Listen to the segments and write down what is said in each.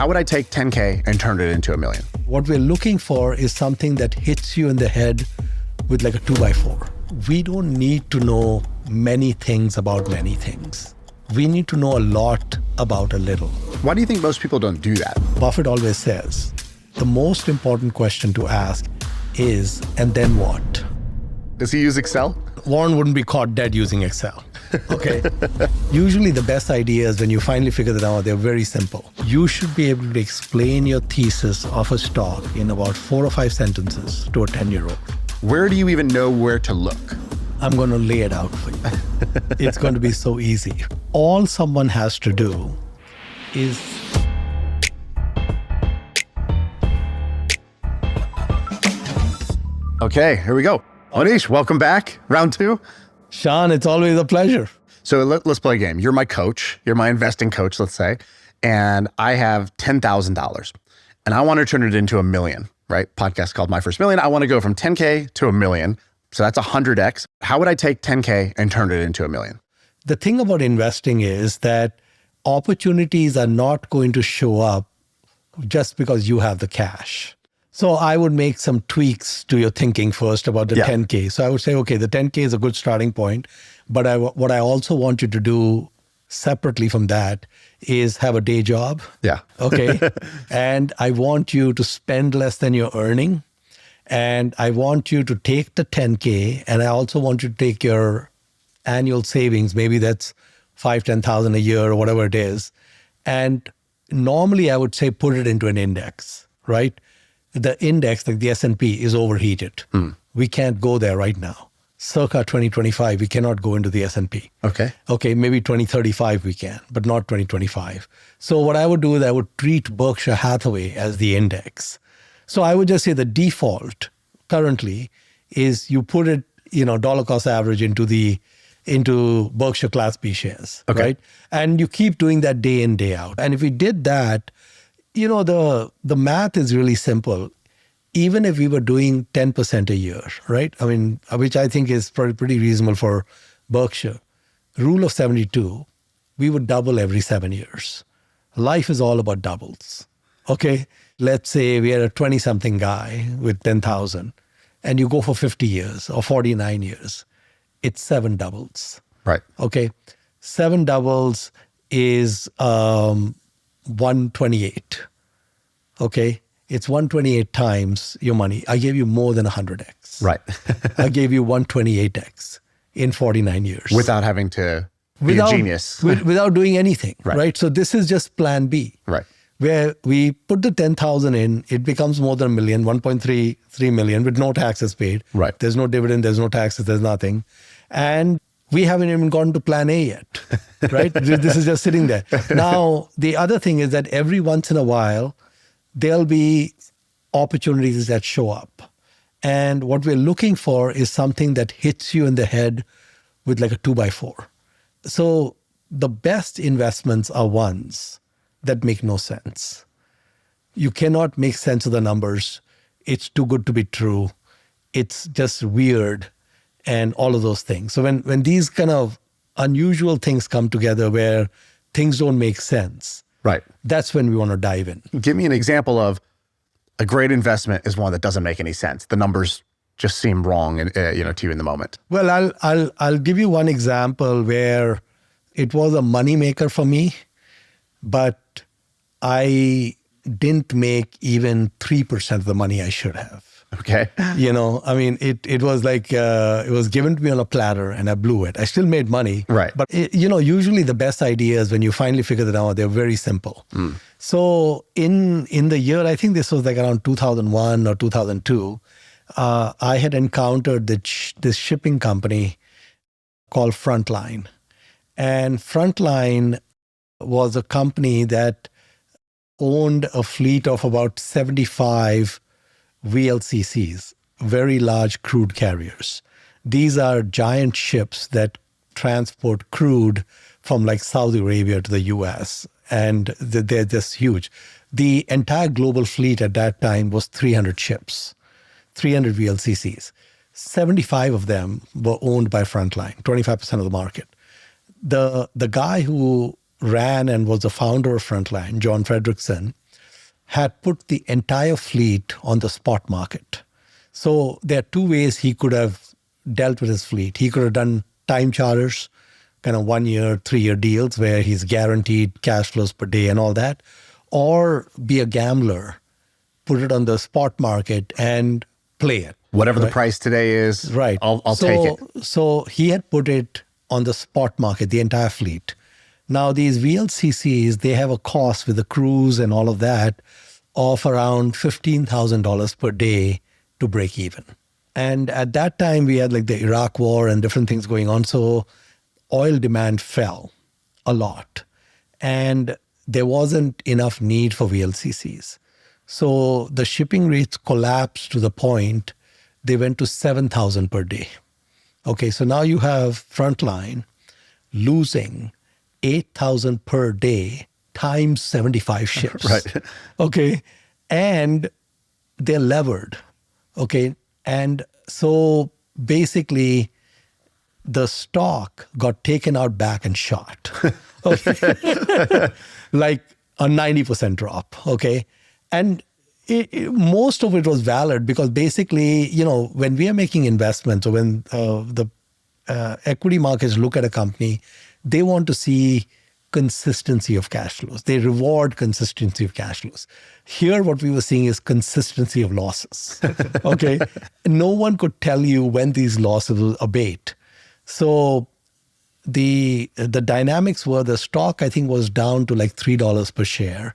How would I take 10K and turn it into $1 million? What we're looking for is something that hits you in the head with like a 2x4. We don't need to know many things about many things. We need to know a lot about a little. Why do you think most people don't do that? Buffett always says, the most important question to ask is, and then what? Does he use Excel? Warren wouldn't be caught dead using Excel. Okay. Usually the best ideas, when you finally figure them out, they're very simple. You should be able to explain your thesis of a stock in about 4 or 5 sentences to a 10-year-old. Where do you even know where to look? I'm going to lay it out for you. It's going to be so easy. All someone has to do is Okay, here we go. Manish, welcome back. Round 2. Shaan, it's always a pleasure. So let's play a game. You're my coach. You're my investing coach, let's say. And I have $10,000 and I want to turn it into $1 million, right? Podcast called My First Million. I want to go from 10K to $1 million. So that's 100X. How would I take 10K and turn it into $1 million? The thing about investing is that opportunities are not going to show up just because you have the cash. So I would make some tweaks to your thinking first about the 10K. So I would say, okay, the 10K is a good starting point. But what I also want you to do separately from that is have a day job. Yeah. Okay. And I want you to spend less than you're earning. And I want you to take the 10K. And I also want you to take your annual savings. Maybe that's 5,000-10,000 a year or whatever it is. And normally I would say put it into an index, right? The index, like the S&P, is overheated. We can't go there right now. Circa 2025, we cannot go into the S&P. Okay, maybe 2035 we can, but not 2025. So what I would do is I would treat Berkshire Hathaway as the index. So I would just say the default currently is you put it, dollar cost average into Berkshire Class B shares, right? And you keep doing that day in, day out. And if we did that, the math is really simple. Even if we were doing 10% a year, right? I mean, which I think is pretty reasonable for Berkshire. Rule of 72, we would double every 7 years. Life is all about doubles, okay? Let's say we are a 20-something guy with 10,000 and you go for 50 years or 49 years. It's 7 doubles. Right. Okay. 7 doubles is 128. Okay. It's 128 times your money. I gave you more than 100X. Right. I gave you 128X in 49 years. Without having to be a genius. Without doing anything. Right. So this is just plan B. Right. Where we put the 10,000 in, it becomes more than $1 million, 1.33 million with no taxes paid. Right. There's no dividend, there's no taxes, there's nothing. And we haven't even gone to plan A yet, right? This is just sitting there. Now, the other thing is that every once in a while, there'll be opportunities that show up. And what we're looking for is something that hits you in the head with like a 2x4. So the best investments are ones that make no sense. You cannot make sense of the numbers. It's too good to be true. It's just weird and all of those things. So when these kind of unusual things come together where things don't make sense, right, that's when we want to dive in. Give me an example of a great investment is one that doesn't make any sense. The numbers just seem wrong, to you in the moment. Well, I'll give you one example where it was a moneymaker for me, but I didn't make even 3% of the money I should have. Okay. I mean, it was like, it was given to me on a platter and I blew it. I still made money. Right. But, usually the best ideas, when you finally figure them out, they're very simple. So in the year, I think this was like around 2001 or 2002, I had encountered this shipping company called Frontline. And Frontline was a company that owned a fleet of about 75 VLCCs, very large crude carriers. These are giant ships that transport crude from like Saudi Arabia to the US, and they're just huge. The entire global fleet at that time was 300 ships, 300 VLCCs. 75 of them were owned by Frontline, 25% of the market. The guy who ran and was the founder of Frontline, John Fredrickson, had put the entire fleet on the spot market. So there are two ways he could have dealt with his fleet. He could have done time charters, kind of 1 year, 3 year deals where he's guaranteed cash flows per day and all that, or be a gambler, put it on the spot market and play it. Whatever the price today is, Right. I'll take it. So he had put it on the spot market, the entire fleet. Now, these VLCCs, they have a cost with the cruise and all of that of around $15,000 per day to break even. And at that time, we had like the Iraq war and different things going on. So oil demand fell a lot. And there wasn't enough need for VLCCs. So the shipping rates collapsed to the point they went to 7,000 per day. Okay, so now you have Frontline losing 8,000 per day times 75 ships. Right. Okay, and they're levered. Okay, and so basically the stock got taken out back and shot. Okay. Like a 90% drop. Okay, and most of it was valid because basically, when we are making investments or when the equity markets look at a company, they want to see consistency of cash flows. They reward consistency of cash flows. Here, what we were seeing is consistency of losses. Okay. No one could tell you when these losses will abate. So the dynamics were the stock, I think, was down to like $3 per share.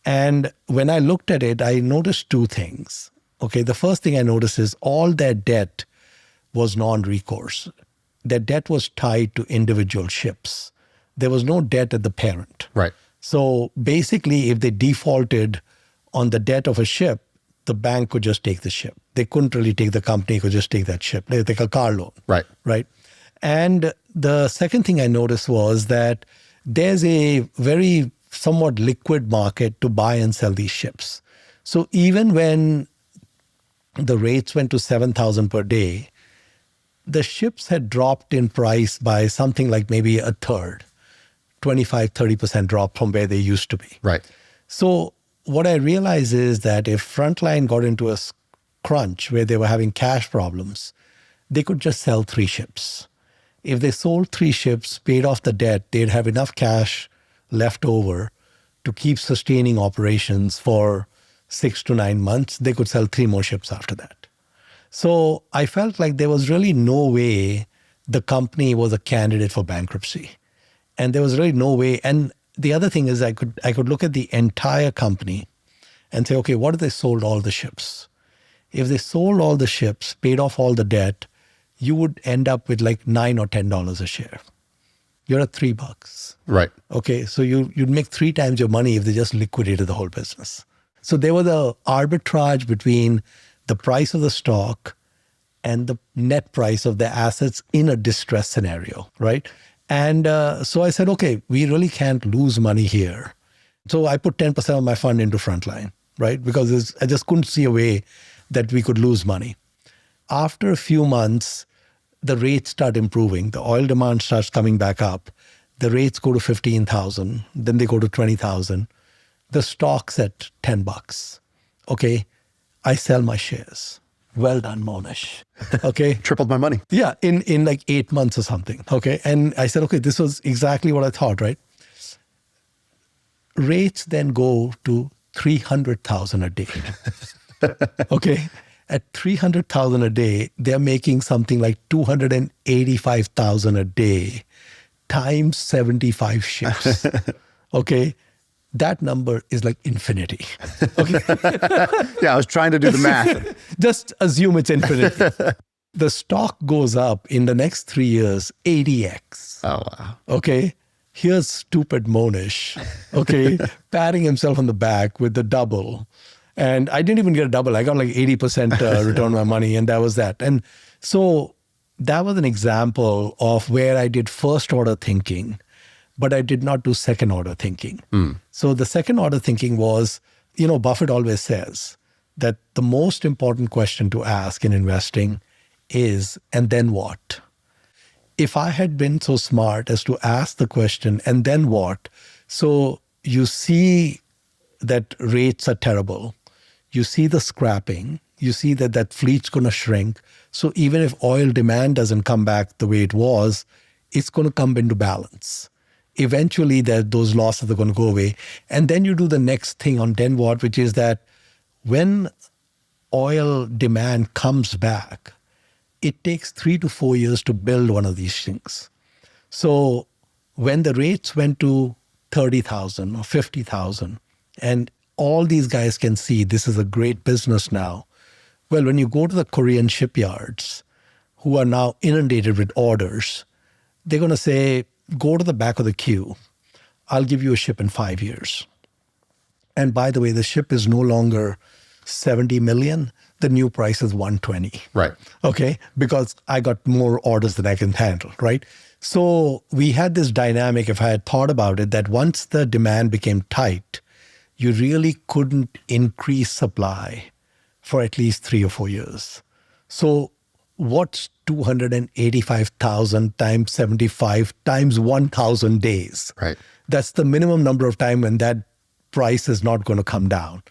And when I looked at it, I noticed two things. Okay, the first thing I noticed is all their debt was non-recourse. Their debt was tied to individual ships. There was no debt at the parent. Right. So basically, if they defaulted on the debt of a ship, the bank could just take the ship. They couldn't really take the company, could just take that ship. They take a car loan. Right. Right. And the second thing I noticed was that there's a very somewhat liquid market to buy and sell these ships. So even when the rates went to 7,000 per day, the ships had dropped in price by something like maybe a third, 25, 30% drop from where they used to be. Right. So what I realized is that if Frontline got into a crunch where they were having cash problems, they could just sell 3 ships. If they sold 3 ships, paid off the debt, they'd have enough cash left over to keep sustaining operations for 6 to 9 months. They could sell 3 more ships after that. So I felt like there was really no way the company was a candidate for bankruptcy. And there was really no way. And the other thing is I could look at the entire company and say, okay, what if they sold all the ships? If they sold all the ships, paid off all the debt, you would end up with like $9 or $10 a share. You're at $3. Right. Okay, so you'd make 3 times your money if they just liquidated the whole business. So there was the arbitrage between the price of the stock and the net price of the assets in a distress scenario, right? And so I said, okay, we really can't lose money here. So I put 10% of my fund into Frontline, right? Because I just couldn't see a way that we could lose money. After a few months, the rates start improving. The oil demand starts coming back up. The rates go to 15,000. Then they go to 20,000. The stock's at $10. Okay, I sell my shares. Well done, Monish. Okay. Tripled my money. Yeah, in like 8 months or something. Okay. And I said, okay, this was exactly what I thought, right? Rates then go to 300,000 a day. Okay. At 300,000 a day, they're making something like 285,000 a day times 75 ships. Okay. That number is like infinity. Okay. Yeah, I was trying to do the math. Just assume it's infinity. The stock goes up in the next 3 years, 80x. Oh, wow. Okay. Here's stupid Monish, okay, patting himself on the back with the double. And I didn't even get a double. I got like 80% return on my money, and that was that. And so that was an example of where I did first order thinking, but I did not do second order thinking. So the second order thinking was, Buffett always says that the most important question to ask in investing is, and then what? If I had been so smart as to ask the question, and then what? So you see that rates are terrible. You see the scrapping. You see that fleet's going to shrink. So even if oil demand doesn't come back the way it was, it's going to come into balance. Eventually, those losses are going to go away. And then you do the next thing on 10 watt, which is that when oil demand comes back, it takes 3 to 4 years to build one of these things. So when the rates went to 30,000 or 50,000, and all these guys can see this is a great business now. Well, when you go to the Korean shipyards, who are now inundated with orders, they're going to say, go to the back of the queue. I'll give you a ship in 5 years. And by the way, the ship is no longer 70 million. The new price is 120. Right. Okay. Because I got more orders than I can handle. Right. So we had this dynamic, if I had thought about it, that once the demand became tight, you really couldn't increase supply for at least 3 or 4 years. So what's 285,000 times 75 times 1,000 days? Right. That's the minimum number of time when that price is not going to come down.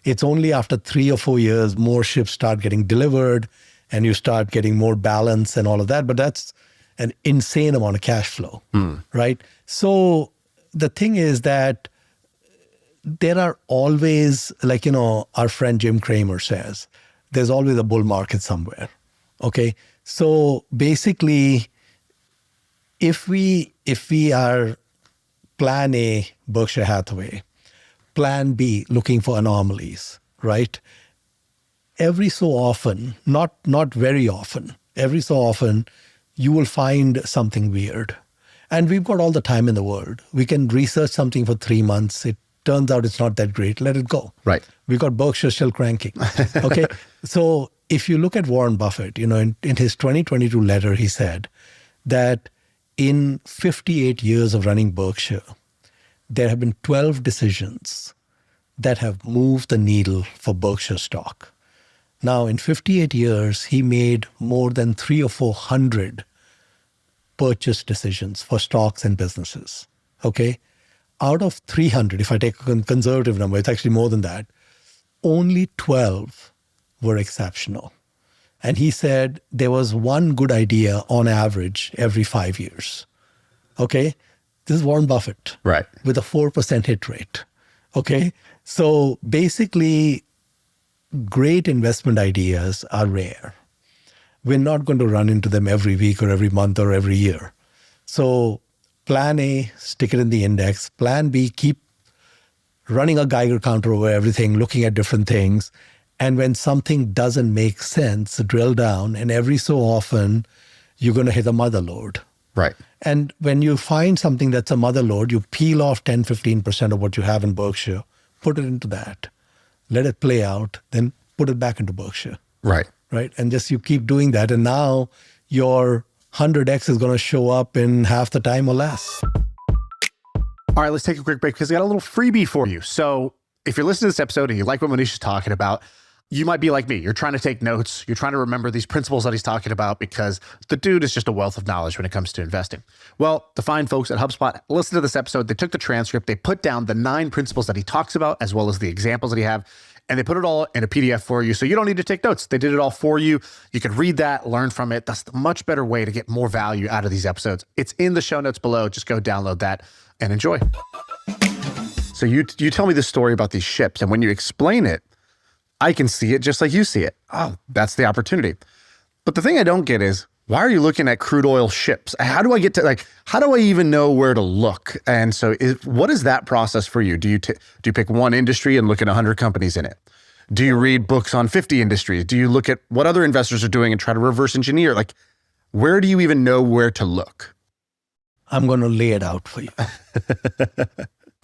It's only after 3 or 4 years, more ships start getting delivered and you start getting more balance and all of that. But that's an insane amount of cash flow, right? So the thing is that there are always, like, our friend Jim Cramer says, there's always a bull market somewhere. Okay. So basically, if we are plan A, Berkshire Hathaway, plan B, looking for anomalies, right? Every so often, not very often, every so often, you will find something weird. And we've got all the time in the world. We can research something for 3 months. It turns out it's not that great. Let it go. Right. We got Berkshire still cranking. Okay. So if you look at Warren Buffett, in his 2022 letter, he said that in 58 years of running Berkshire, there have been 12 decisions that have moved the needle for Berkshire stock. Now, in 58 years, he made more than 300 or 400 purchase decisions for stocks and businesses. Okay. Out of 300, if I take a conservative number, it's actually more than that, only 12 were exceptional. And he said there was one good idea on average every 5 years. Okay? This is Warren Buffett. Right. With a 4% hit rate. Okay? So basically, great investment ideas are rare. We're not going to run into them every week or every month or every year. So plan A, stick it in the index. Plan B, keep running a Geiger counter over everything, looking at different things. And when something doesn't make sense, drill down. And every so often, you're going to hit a mother lode. Right. And when you find something that's a mother lode, you peel off 10, 15% of what you have in Berkshire, put it into that, let it play out, then put it back into Berkshire. Right. Right. And just you keep doing that. And now your 100x is going to show up in half the time or less. All right, let's take a quick break because I got a little freebie for you. So if you're listening to this episode and you like what Manish is talking about, you might be like me. You're trying to take notes. You're trying to remember these principles that he's talking about because the dude is just a wealth of knowledge when it comes to investing. Well, the fine folks at HubSpot listened to this episode. They took the transcript. They put down the 9 principles that he talks about as well as the examples that he have. And they put it all in a PDF for you. So you don't need to take notes. They did it all for you. You can read that, learn from it. That's a much better way to get more value out of these episodes. It's in the show notes below. Just go download that and enjoy. So you tell me the story about these ships. And when you explain it, I can see it just like you see it. Oh, that's the opportunity. But the thing I don't get is, why are you looking at crude oil ships? How do I get to, how do I even know where to look? And so what is that process for you? Do you pick one industry and look at 100 companies in it? Do you read books on 50 industries? Do you look at what other investors are doing and try to reverse engineer? Where do you even know where to look? I'm going to lay it out for you.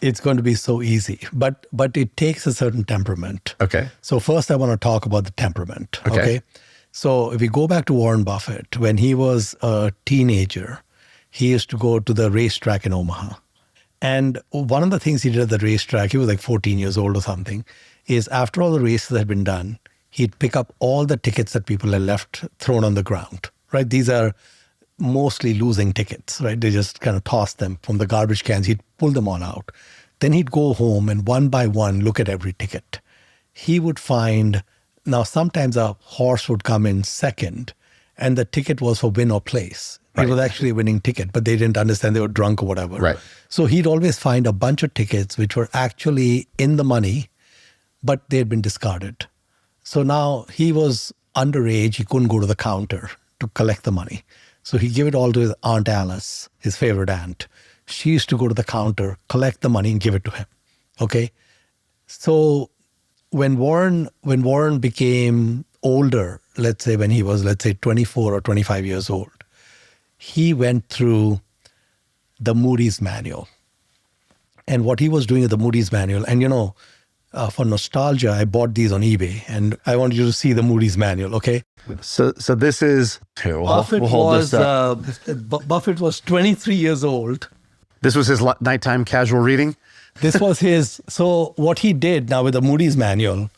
It's going to be so easy, but it takes a certain temperament. Okay. So first I want to talk about the temperament. Okay. So if we go back to Warren Buffett, when he was a teenager, he used to go to the racetrack in Omaha. And one of the things he did at the racetrack, he was like 14 years old or something, is after all the races had been done, he'd pick up all the tickets that people had left thrown on the ground, right? These are mostly losing tickets, right? They just kind of toss them from the garbage cans. He'd pull them all out, Then he'd go home and one by one look at every ticket. He would find, now sometimes a horse would come in second and the ticket was for win or place. It was actually a winning ticket, but they didn't understand, they were drunk or whatever. Right. So he'd always find a bunch of tickets which were actually in the money, but they had been discarded. So now he was underage, he couldn't go to the counter to collect the money. So he gave it all to his Aunt Alice, his favorite aunt. She used to go to the counter, collect the money and give it to him. Okay. So when Warren became older, let's say when he was, 24 or 25 years old, he went through the Moody's manual. And what he was doing with the Moody's manual, and for nostalgia, I bought these on eBay, and I want you to see the Moody's manual, okay? So this is Buffett Buffett was 23 years old. This was his nighttime casual reading. This was his. So what he did now with the Moody's manual,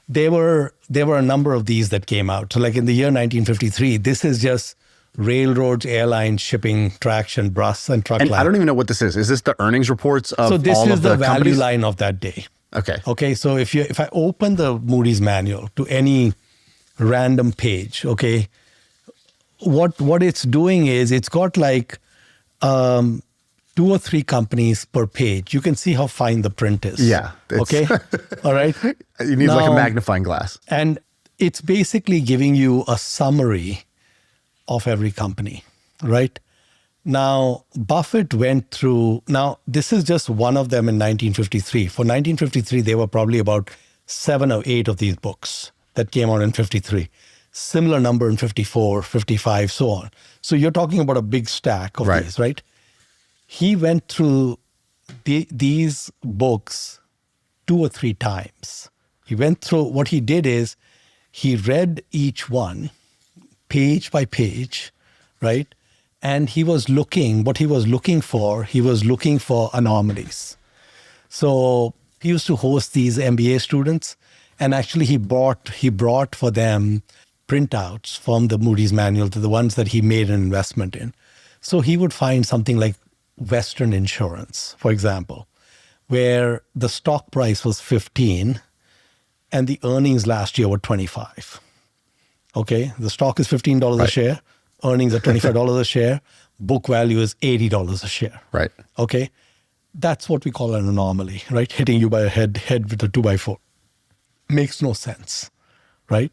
there were a number of these that came out. So like in the year 1953, this is just railroads, airlines, shipping, traction, bus, and truck And line. I don't even know what this is. Is this the earnings reports of all of the So this is the value companies? line of that day. Okay. Okay, so if I open the Moody's manual to any random page, okay, what it's doing is it's got like 2 or 3 companies per page. You can see how fine the print is. Yeah, it's- Okay. All right. You need like a Now- magnifying glass. And it's basically giving you a summary of every company, right? Now, Buffett went through, now this is just one of them in 1953. For 1953, there were probably about 7 or 8 of these books that came out in 53. Similar number in 54, 55, so on. So you're talking about a big stack of Right. these, right? He went through these books 2 or 3 times. He went through, what he did is he read each one page by page, right? And he was looking for anomalies. So he used to host these MBA students, and actually he brought for them printouts from the Moody's manual to the ones that he made an investment in. So he would find something like Western Insurance, for example, where the stock price was 15 and the earnings last year were 25. Okay, the stock is $15 a share, earnings are $25 a share, book value is $80 a share. Right. Okay, that's what we call an anomaly, right? Hitting you by a head with a 2x4. Makes no sense, right?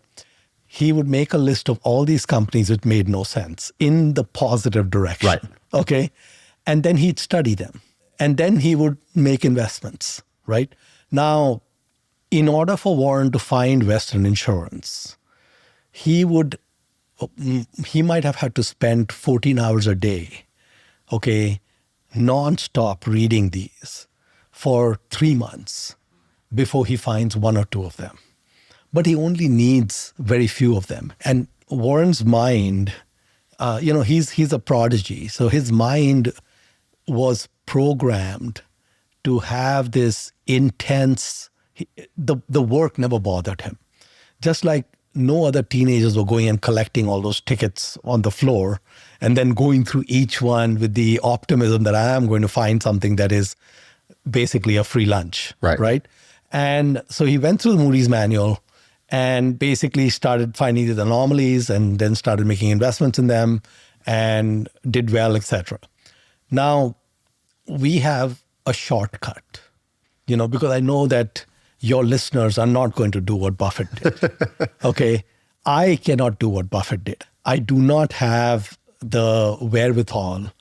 He would make a list of all these companies which made no sense in the positive direction. Right. Okay, and then he'd study them, and then he would make investments, right? Now, in order for Warren to find Western Insurance, he might have had to spend 14 hours a day, okay, nonstop reading these for 3 months before he finds 1 or 2 of them. But he only needs very few of them. And Warren's mind, he's a prodigy. So his mind was programmed to have this intense, the work never bothered him. Just like no other teenagers were going and collecting all those tickets on the floor and then going through each one with the optimism that I am going to find something that is basically a free lunch. Right. And so he went through the Moody's manual and basically started finding these anomalies and then started making investments in them and did well, etc. Now, we have a shortcut, because I know that your listeners are not going to do what Buffett did. Okay. I cannot do what Buffett did. I do not have the wherewithal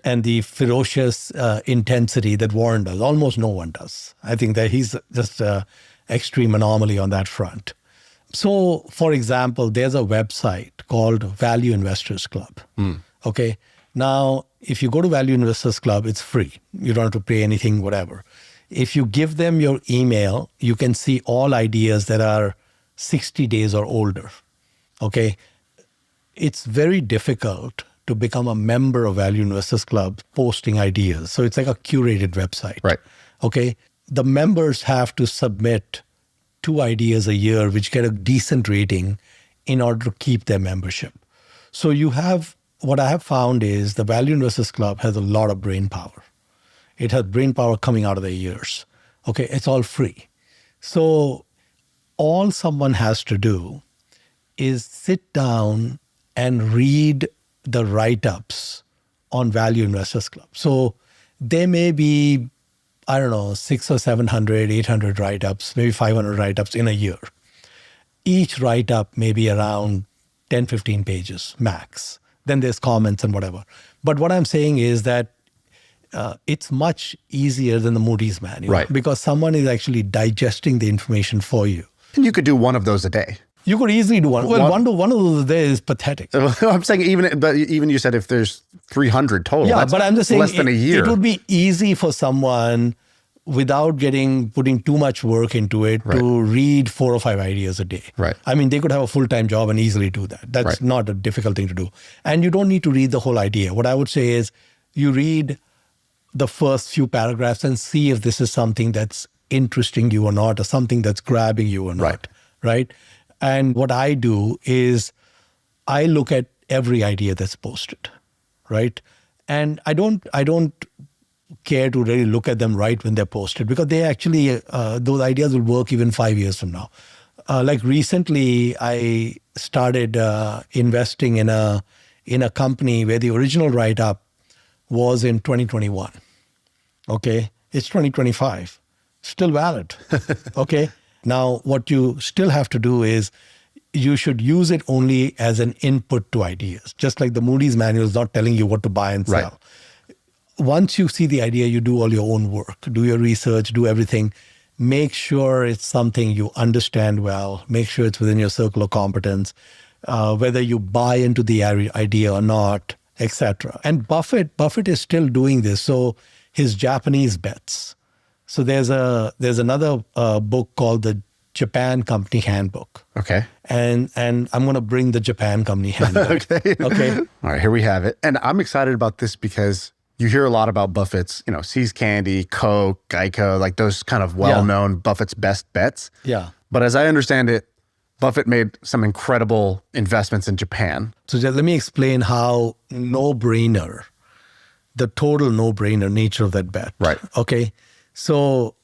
and the ferocious intensity that Warren does. Almost no one does. I think that he's just an extreme anomaly on that front. So, for example, there's a website called Value Investors Club. Okay. Now, if you go to Value Investors Club, it's free. You don't have to pay anything, whatever. If you give them your email, you can see all ideas that are 60 days or older. Okay. It's very difficult to become a member of Value Investors Club posting ideas. So it's like a curated website. Right. Okay. The members have to submit 2 ideas a year, which get a decent rating in order to keep their membership. So what I have found is the Value Investors Club has a lot of brain power. It has brain power coming out of their ears. Okay, it's all free. So all someone has to do is sit down and read the write-ups on Value Investors Club. So there may be, I don't know, 600 or 700, 800 write-ups, maybe 500 write-ups in a year. Each write-up may be around 10, 15 pages max. Then there's comments and whatever. But what I'm saying is that it's much easier than the Moody's manual, right? Because someone is actually digesting the information for you. And you could do one of those a day. You could easily do one. Well, one of those a day is pathetic. I'm saying even you said if there's 300 total, yeah, but I'm just saying less than a year. It would be easy for someone without putting too much work into it to read 4 or 5 ideas a day. Right. I mean, they could have a full-time job and easily do that. That's not a difficult thing to do. And you don't need to read the whole idea. What I would say is you read the first few paragraphs and see if this is something that's interesting you or not, or something that's grabbing you or not. Right? And what I do is I look at every idea that's posted, right? And I don't care to really look at them right when they're posted, because they actually, those ideas will work even 5 years from now. Like recently, I started investing in a company where the original write-up was in 2021. Okay, it's 2025, still valid. Okay. Now, what you still have to do is you should use it only as an input to ideas, just like the Moody's manual is not telling you what to buy and sell. Right. Once you see the idea, you do all your own work, do your research, do everything. Make sure it's something you understand well. Make sure it's within your circle of competence, whether you buy into the idea or not, etc. And Buffett is still doing this. So his Japanese bets. So there's another book called the Japan Company Handbook. Okay. And I'm going to bring the Japan Company Handbook. Okay. All right, here we have it. And I'm excited about this because you hear a lot about Buffett's, See's Candy, Coke, Geico, like those kind of well-known Buffett's best bets. Yeah. But as I understand it, Buffett made some incredible investments in Japan. So just let me explain how no-brainer, the total no-brainer nature of that bet. Right. Okay. So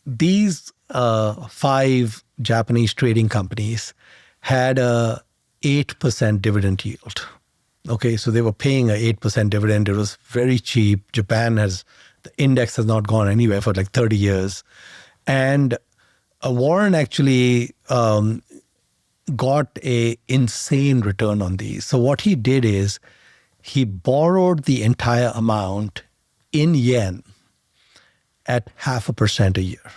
these 5 Japanese trading companies had a 8% dividend yield. Okay, so they were paying a 8% dividend. It was very cheap. The index has not gone anywhere for like 30 years. And Warren actually got a insane return on these. So what he did is he borrowed the entire amount in yen at 0.5% a year.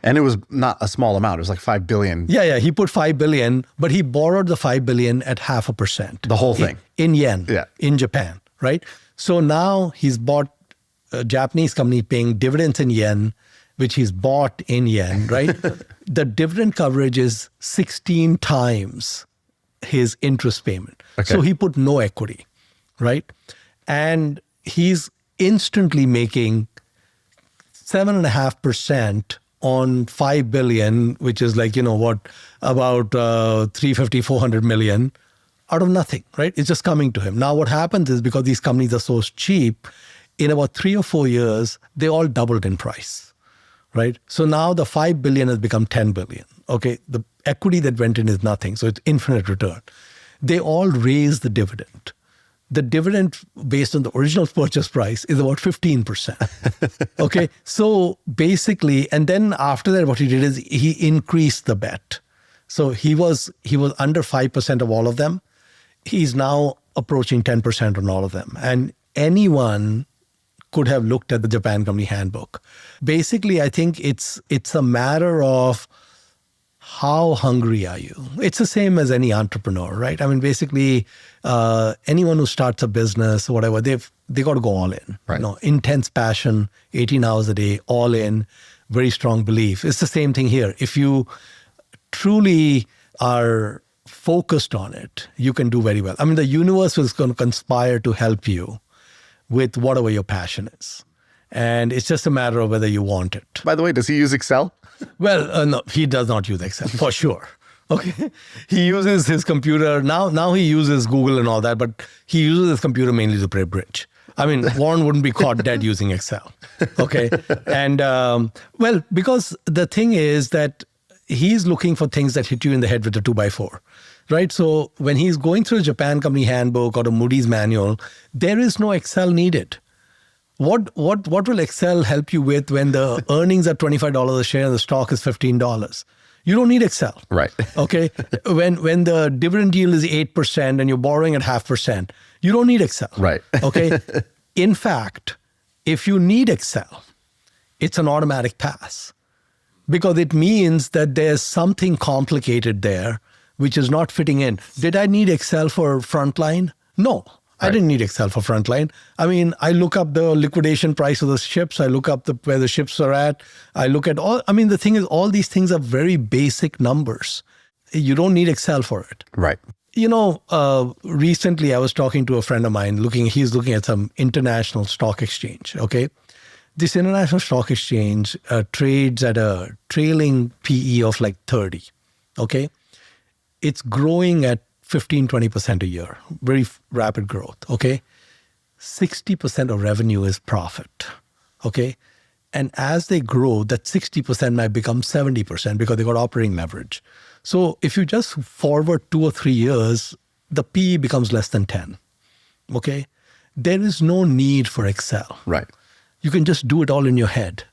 And it was not a small amount. It was like 5 billion. Yeah. He put 5 billion, but he borrowed the 5 billion at 0.5%. The whole thing. In yen, in Japan, right? So now he's bought a Japanese company paying dividends in yen, which he's bought in yen, right? The dividend coverage is 16 times his interest payment. Okay. So he put no equity, right? And he's instantly making 7.5% on 5 billion, which is like, about 350, 400 million out of nothing, right? It's just coming to him. Now what happens is because these companies are so cheap, in about 3 or 4 years, they all doubled in price, right? So now the 5 billion has become 10 billion. Okay, the equity that went in is nothing. So it's infinite return. They all raise the dividend. The dividend based on the original purchase price is about 15%. Okay, so basically, and then after that, what he did is he increased the bet. So he was under 5% of all of them. He's now approaching 10% on all of them. And anyone could have looked at the Japan Company Handbook. Basically, I think it's a matter of how hungry are you? It's the same as any entrepreneur, right? I mean, basically, anyone who starts a business, whatever, they got to go all in. Right. Intense passion, 18 hours a day, all in, very strong belief. It's the same thing here. If you truly are focused on it, you can do very well. I mean, the universe is going to conspire to help you with whatever your passion is. And it's just a matter of whether you want it. By the way, does he use Excel? Well, no, he does not use Excel, for sure. Okay. He uses his computer. Now he uses Google and all that, but he uses his computer mainly to play bridge. I mean, Warren wouldn't be caught dead using Excel. Okay. And well, because the thing is that he's looking for things that hit you in the head with a 2x4, right? So when he's going through a Japan Company handbook or a Moody's manual, there is no Excel needed. What will Excel help you with when the earnings are $25 a share and the stock is $15? You don't need Excel. Right. Okay. When the dividend yield is 8% and you're borrowing at 0.5%, you don't need Excel. Right. Okay. In fact, if you need Excel, it's an automatic pass because it means that there's something complicated there which is not fitting in. Did I need Excel for frontline? No. I didn't need Excel for frontline. I mean, I look up the liquidation price of the ships. I look up where the ships are at. I look at all. I mean, the thing is, all these things are very basic numbers. You don't need Excel for it. Right. You know, recently I was talking to a friend of mine. He's looking at some international stock exchange. Okay, this international stock exchange trades at a trailing PE of like 30. Okay, it's growing at 15-20% a year, very rapid growth, okay? 60% of revenue is profit, okay? And as they grow, that 60% might become 70% because they got operating leverage. So if you just forward 2 or 3 years, the PE becomes less than 10, okay? There is no need for Excel. Right. You can just do it all in your head,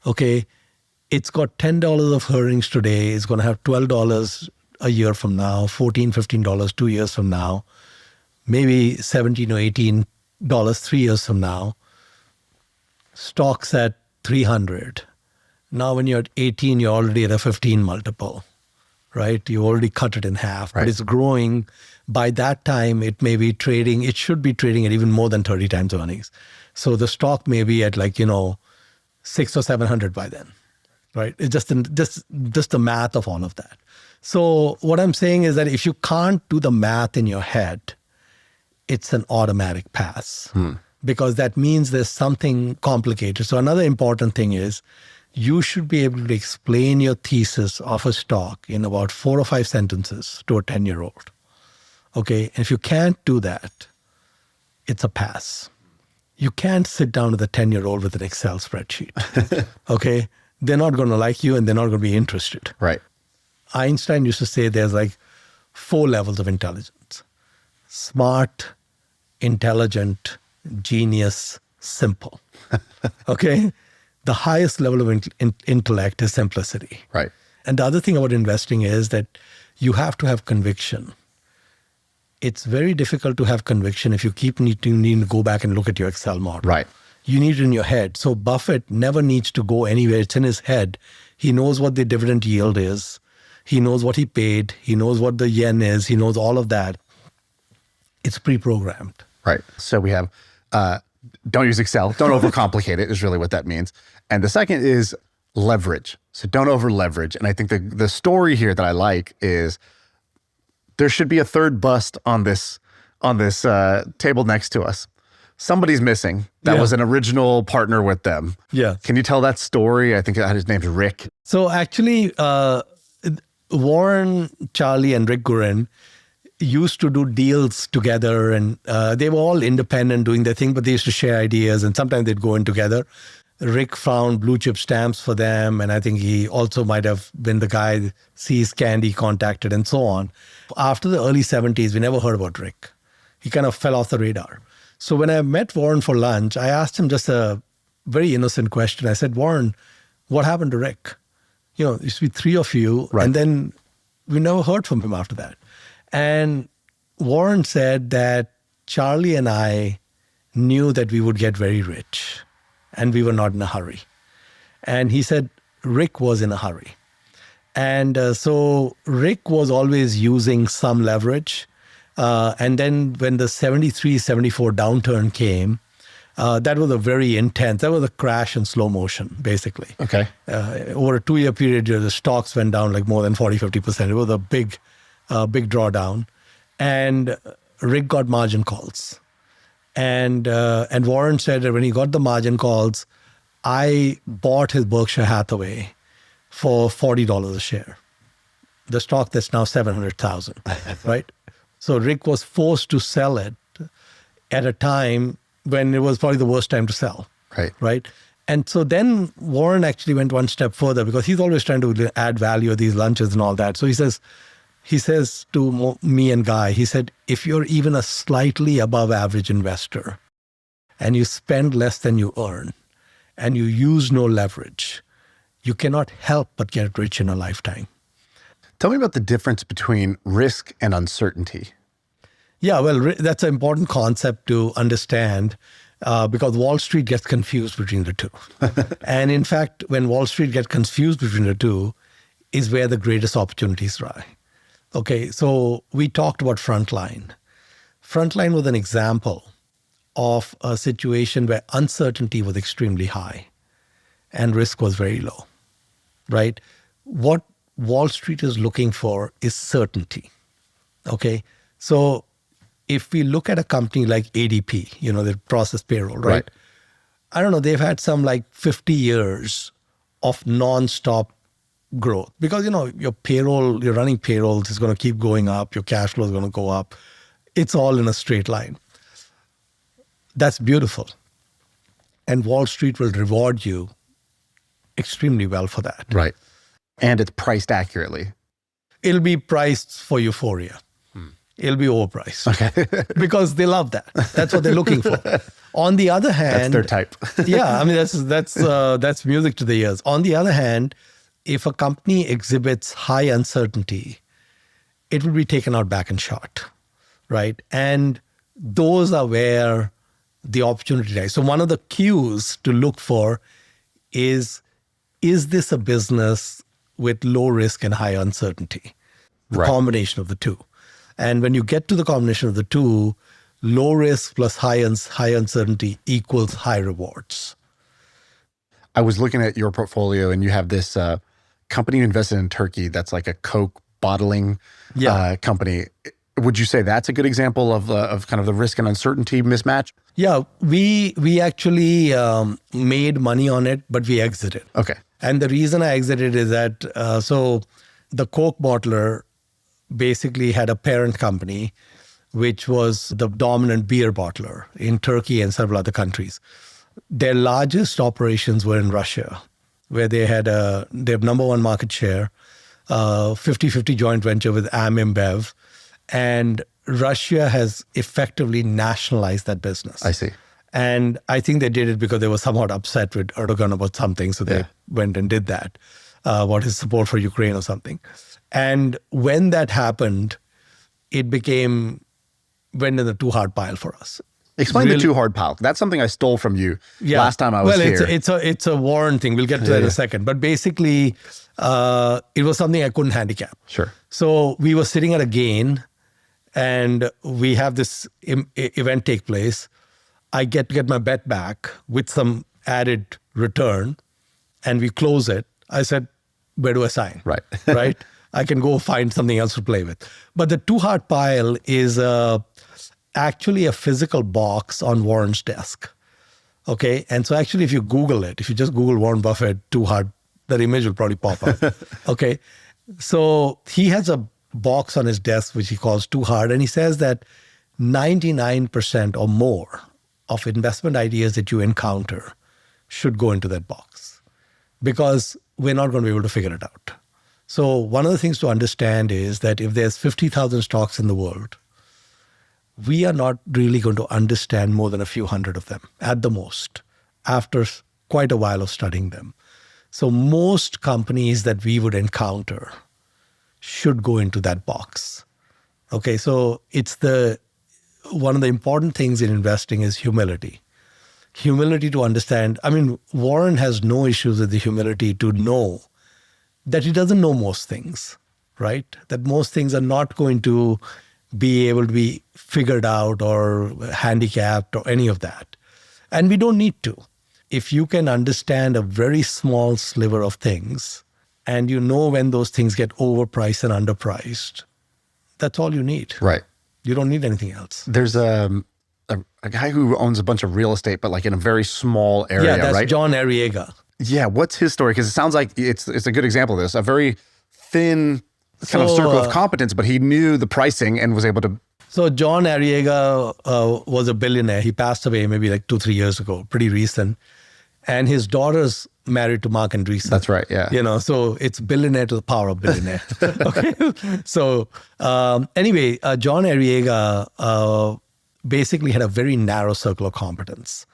okay? It's got $10 of earnings today. It's going to have $12 a year from now, $14, $15 2 years from now, maybe $17 or $18 3 years from now. Stocks at 300. Now when you're at 18, you're already at a 15 multiple, right? You already cut it in half, right. But it's growing. By that time, it should be trading at even more than 30 times earnings. So the stock may be at 600 or 700 by then, right? It's just the math of all of that. So what I'm saying is that if you can't do the math in your head, it's an automatic pass because that means there's something complicated. So another important thing is you should be able to explain your thesis of a stock in about 4 or 5 sentences to a 10-year-old. Okay. And if you can't do that, it's a pass. You can't sit down with a 10-year-old with an Excel spreadsheet. Okay. They're not going to like you and they're not going to be interested. Right. Einstein used to say there's 4 levels of intelligence: smart, intelligent, genius, simple. Okay? The highest level of intellect is simplicity. Right. And the other thing about investing is that you have to have conviction. It's very difficult to have conviction if you keep needing to go back and look at your Excel model. Right. You need it in your head. So Buffett never needs to go anywhere. It's in his head. He knows what the dividend yield is. He knows what he paid. He knows what the yen is. He knows all of that. It's pre-programmed. Right. So we have, don't use Excel. Don't overcomplicate it is really what that means. And the second is leverage. So don't over leverage. And I think the story here that I like is there should be a third bust on this table next to us. Somebody's missing. That was an original partner with them. Yeah. Can you tell that story? I think his name's Rick. So actually, Warren, Charlie, and Rick Gurin used to do deals together, and they were all independent doing their thing, but they used to share ideas, and sometimes they'd go in together. Rick found blue chip stamps for them, and I think he also might have been the guy See's Candy contacted and so on. After the early 70s, we never heard about Rick. He kind of fell off the radar. So when I met Warren for lunch, I asked him just a very innocent question. I said, Warren, what happened to Rick? There used to be 3 of you, right. And then we never heard from him after that. And Warren said that Charlie and I knew that we would get very rich, and we were not in a hurry. And he said Rick was in a hurry. And so Rick was always using some leverage. And then when the 73, 74 downturn came, that was a very intense, that was a crash in slow motion, basically. Okay. Over a 2-year period, the stocks went down more than 40, 50%. It was a big drawdown. And Rick got margin calls. And Warren said that when he got the margin calls, I bought his Berkshire Hathaway for $40 a share. The stock that's now 700,000, right? So Rick was forced to sell it at a time when it was probably the worst time to sell. Right. Right. And so then Warren actually went one step further because he's always trying to add value at these lunches and all that. So he says to me and Guy, he said, if you're even a slightly above average investor and you spend less than you earn and you use no leverage, you cannot help but get rich in a lifetime. Tell me about the difference between risk and uncertainty. Yeah, well, that's an important concept to understand because Wall Street gets confused between the two. And in fact, when Wall Street gets confused between the two is where the greatest opportunities lie. Okay, so we talked about Frontline. Frontline was an example of a situation where uncertainty was extremely high and risk was very low, right? What Wall Street is looking for is certainty, okay? So if we look at a company like ADP, they process payroll, right? I don't know, they've had some like 50 years of nonstop growth because, your payroll, you're running payrolls is going to keep going up. Your cash flow is going to go up. It's all in a straight line. That's beautiful. And Wall Street will reward you extremely well for that. Right. And it's priced accurately. It'll be priced for euphoria. It'll be overpriced. Okay. Because they love that. That's what they're looking for. On the other hand, that's their type. Yeah, I mean that's music to the ears. On the other hand, if a company exhibits high uncertainty, it will be taken out back and shot, right? And those are where the opportunity lies. So one of the cues to look for is this a business with low risk and high uncertainty? The combination of the two. And when you get to the combination of the two, low risk plus high uncertainty equals high rewards. I was looking at your portfolio and you have this company you invested in Turkey that's like a Coke bottling company. Would you say that's a good example of kind of the risk and uncertainty mismatch? Yeah, we actually made money on it, but we exited. Okay. And the reason I exited is that, so the Coke bottler basically had a parent company, which was the dominant beer bottler in Turkey and several other countries. Their largest operations were in Russia, where they have number one market share, 50-50 joint venture with InBev, and Russia has effectively nationalized that business. I see. And I think they did it because they were somewhat upset with Erdogan about something, so they went and did that, about his support for Ukraine or something. And when that happened, it went in the too hard pile for us. Explain the too hard pile. That's something I stole from you last time I was here. It's a Warren thing. We'll get to that in a second. But basically, it was something I couldn't handicap. Sure. So we were sitting at a gain, and we have this event take place. I get my bet back with some added return, and we close it. I said, where do I sign? Right. Right? I can go find something else to play with. But the too hard pile is actually a physical box on Warren's desk. Okay. And so actually, if you Google it, if you just Google Warren Buffett too hard, that image will probably pop up. Okay. So he has a box on his desk, which he calls too hard. And he says that 99% or more of investment ideas that you encounter should go into that box because we're not going to be able to figure it out. So one of the things to understand is that if there's 50,000 stocks in the world, we are not really going to understand more than a few hundred of them at the most after quite a while of studying them. So most companies that we would encounter should go into that box. Okay, so one of the important things in investing is humility. Humility to understand. I mean, Warren has no issues with the humility to know that he doesn't know most things, right? That most things are not going to be able to be figured out or handicapped or any of that. And we don't need to. If you can understand a very small sliver of things and you know when those things get overpriced and underpriced, that's all you need. Right. You don't need anything else. There's a guy who owns a bunch of real estate, but like in a very small area, that's right? John Arie. Yeah, what's his story? Because it sounds like it's a good example of this. A very thin kind of circle of competence, but he knew the pricing and was able to So John Arriega was a billionaire. He passed away maybe like 2-3 years ago, pretty recent. And his daughter's married to Mark Andreessen. That's right, yeah. So it's billionaire to the power of billionaire. Okay. So anyway, John Arriega basically had a very narrow circle of competence.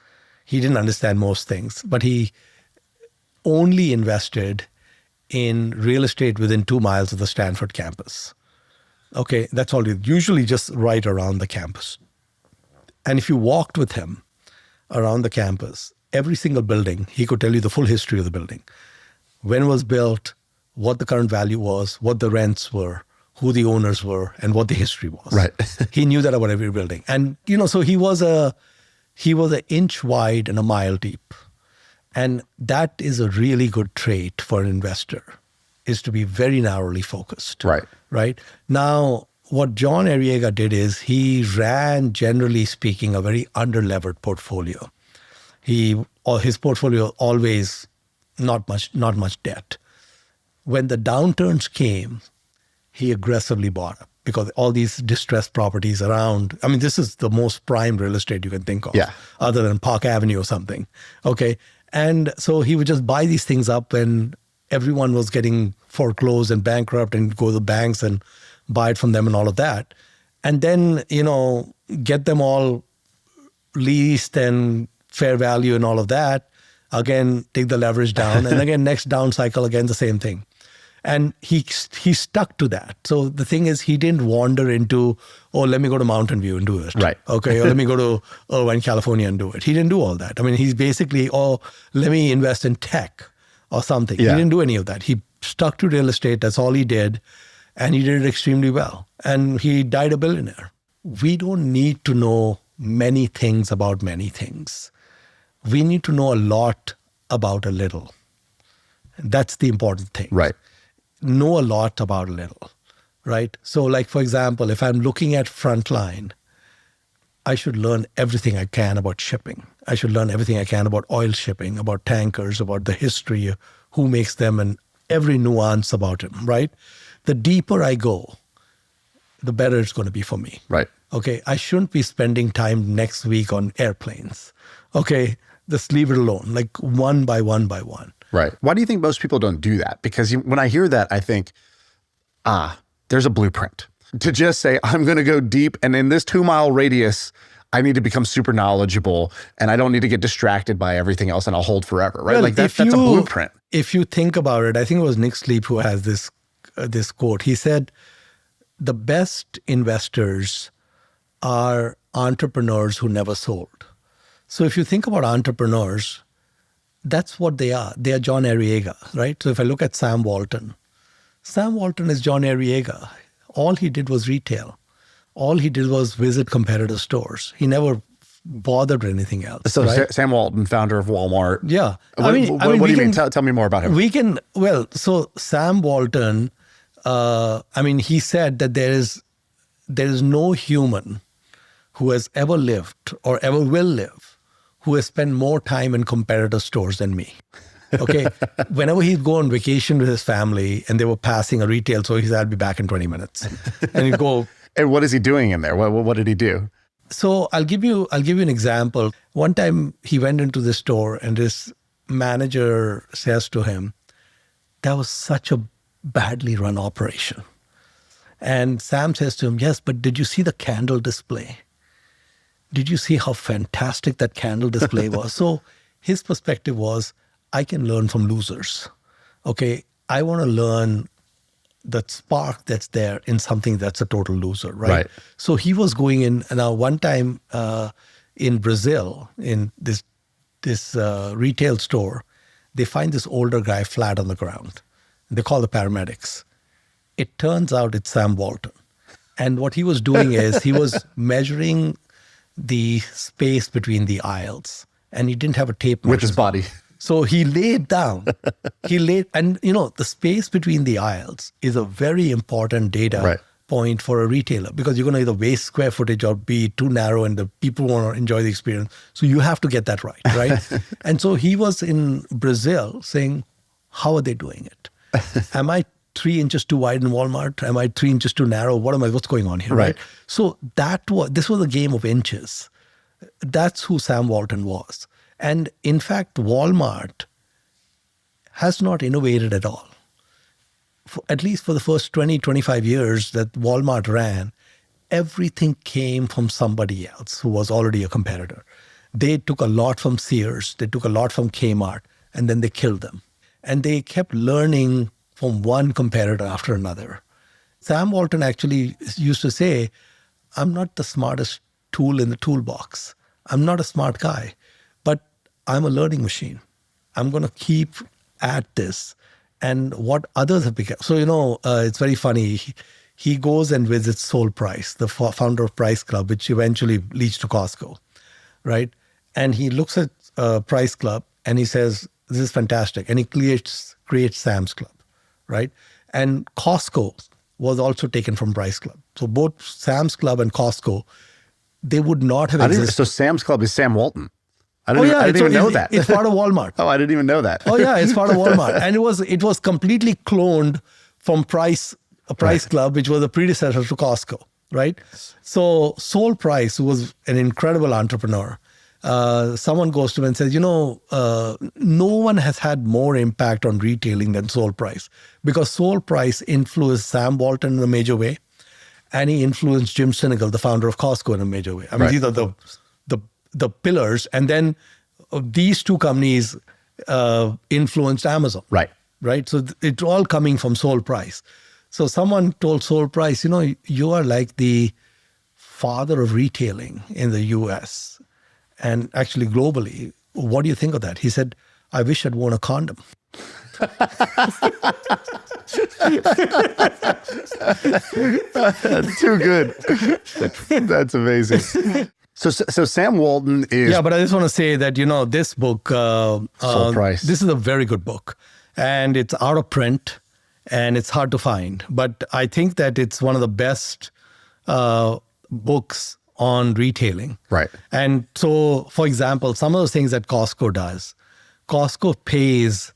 He didn't understand most things, but he only invested in real estate within 2 miles of the Stanford campus. Okay, that's all. Usually just right around the campus. And if you walked with him around the campus, every single building, he could tell you the full history of the building. When it was built, what the current value was, what the rents were, who the owners were, and what the history was. Right. He knew that about every building. And, so he was an inch wide and a mile deep. And that is a really good trait for an investor, is to be very narrowly focused. Right. Right. Now, what John Arriega did is he ran, generally speaking, a very under-levered portfolio. His portfolio always not much debt. When the downturns came, he aggressively bought up because all these distressed properties around. I mean, this is the most prime real estate you can think of, other than Park Avenue or something. Okay, and so he would just buy these things up when everyone was getting foreclosed and bankrupt, and go to the banks and buy it from them and all of that, and then get them all leased and fair value and all of that, again, take the leverage down. And again, next down cycle, again, the same thing. And he stuck to that. So the thing is, he didn't wander into, let me go to Mountain View and do it. Right. Okay, or let me go to Irvine, California and do it. He didn't do all that. I mean, he's basically, let me invest in tech or something. Yeah. He didn't do any of that. He stuck to real estate. That's all he did. And he did it extremely well. And he died a billionaire. We don't need to know many things about many things. We need to know a lot about a little. That's the important thing. Right. Know a lot about a little, right? So like, for example, if I'm looking at Frontline, I should learn everything I can about shipping. I should learn everything I can about oil shipping, about tankers, about the history, who makes them, and every nuance about them, right? The deeper I go, the better it's going to be for me. Right. Okay, I shouldn't be spending time next week on airplanes. Okay, just leave it alone, like one by one by one. Right. Why do you think most people don't do that? Because when I hear that, I think, there's a blueprint. To just say, I'm going to go deep, and in this 2-mile radius, I need to become super knowledgeable, and I don't need to get distracted by everything else, and I'll hold forever, right? Well, like that's a blueprint. If you think about it, I think it was Nick Sleep who has this quote. He said, the best investors are entrepreneurs who never sold. So if you think about entrepreneurs, that's what they are. They are John Arriega, right? So if I look at Sam Walton is John Arriega. All he did was retail. All he did was visit competitor stores. He never bothered with anything else. So right? Sam Walton, founder of Walmart. Yeah. What do you mean? Tell me more about him. So Sam Walton, he said that there is no human who has ever lived or ever will live who has spent more time in competitor stores than me. Okay. Whenever he'd go on vacation with his family and they were passing a retail store, he said, I'll be back in 20 minutes. And he'd go. And what is he doing in there? What did he do? So I'll give you an example. One time he went into the store and this manager says to him, that was such a badly run operation. And Sam says to him, yes, but did you see the candle display? Did you see how fantastic that candle display was? So his perspective was, I can learn from losers. Okay, I want to learn the spark that's there in something that's a total loser, right? So he was going in. Now, one time in Brazil, in this retail store, they find this older guy flat on the ground. They call the paramedics. It turns out it's Sam Walton. And what he was doing is he was measuring the space between the aisles, and he didn't have a tape measure. With his body. So he laid down. And the space between the aisles is a very important data point for a retailer, because you're going to either waste square footage or be too narrow and the people want to enjoy the experience. So you have to get that right? And so he was in Brazil saying, how are they doing it? Am I 3 inches too wide in Walmart? Am I 3 inches too narrow? What's going on here? Right. So this was a game of inches. That's who Sam Walton was. And in fact, Walmart has not innovated at all. At least for the first 20, 25 years that Walmart ran, everything came from somebody else who was already a competitor. They took a lot from Sears, they took a lot from Kmart, and then they killed them. And they kept learning from one competitor after another. Sam Walton actually used to say, I'm not the smartest tool in the toolbox. I'm not a smart guy, but I'm a learning machine. I'm going to keep at this and what others have become. So, it's very funny. He goes and visits Soul Price, the founder of Price Club, which eventually leads to Costco, right? And he looks at Price Club and he says, this is fantastic. And he creates Sam's Club, right? And Costco was also taken from Price Club. So both Sam's Club and Costco, they would not have existed. So Sam's Club is Sam Walton. I didn't even know that. It's part of Walmart. Oh, I didn't even know that. Oh yeah, it's part of Walmart. And it was completely cloned from Price Club, which was a predecessor to Costco, right? So Soul Price, who was an incredible entrepreneur, someone goes to him and says, no one has had more impact on retailing than Soul Price, because Soul Price influenced Sam Walton in a major way, and he influenced Jim Sinegal, the founder of Costco, in a major way. I mean, these are the pillars. And then these two companies influenced Amazon. Right. So it's all coming from Soul Price. So someone told Soul Price, you are like the father of retailing in the US and actually globally. What do you think of that? He said, I wish I'd worn a condom. That's too good. That's amazing. So Sam Walton is... Yeah, but I just want to say that, this book, Soul Price. This is a very good book. And it's out of print and it's hard to find. But I think that it's one of the best books on retailing. Right. And so, for example, some of those things that Costco does, Costco pays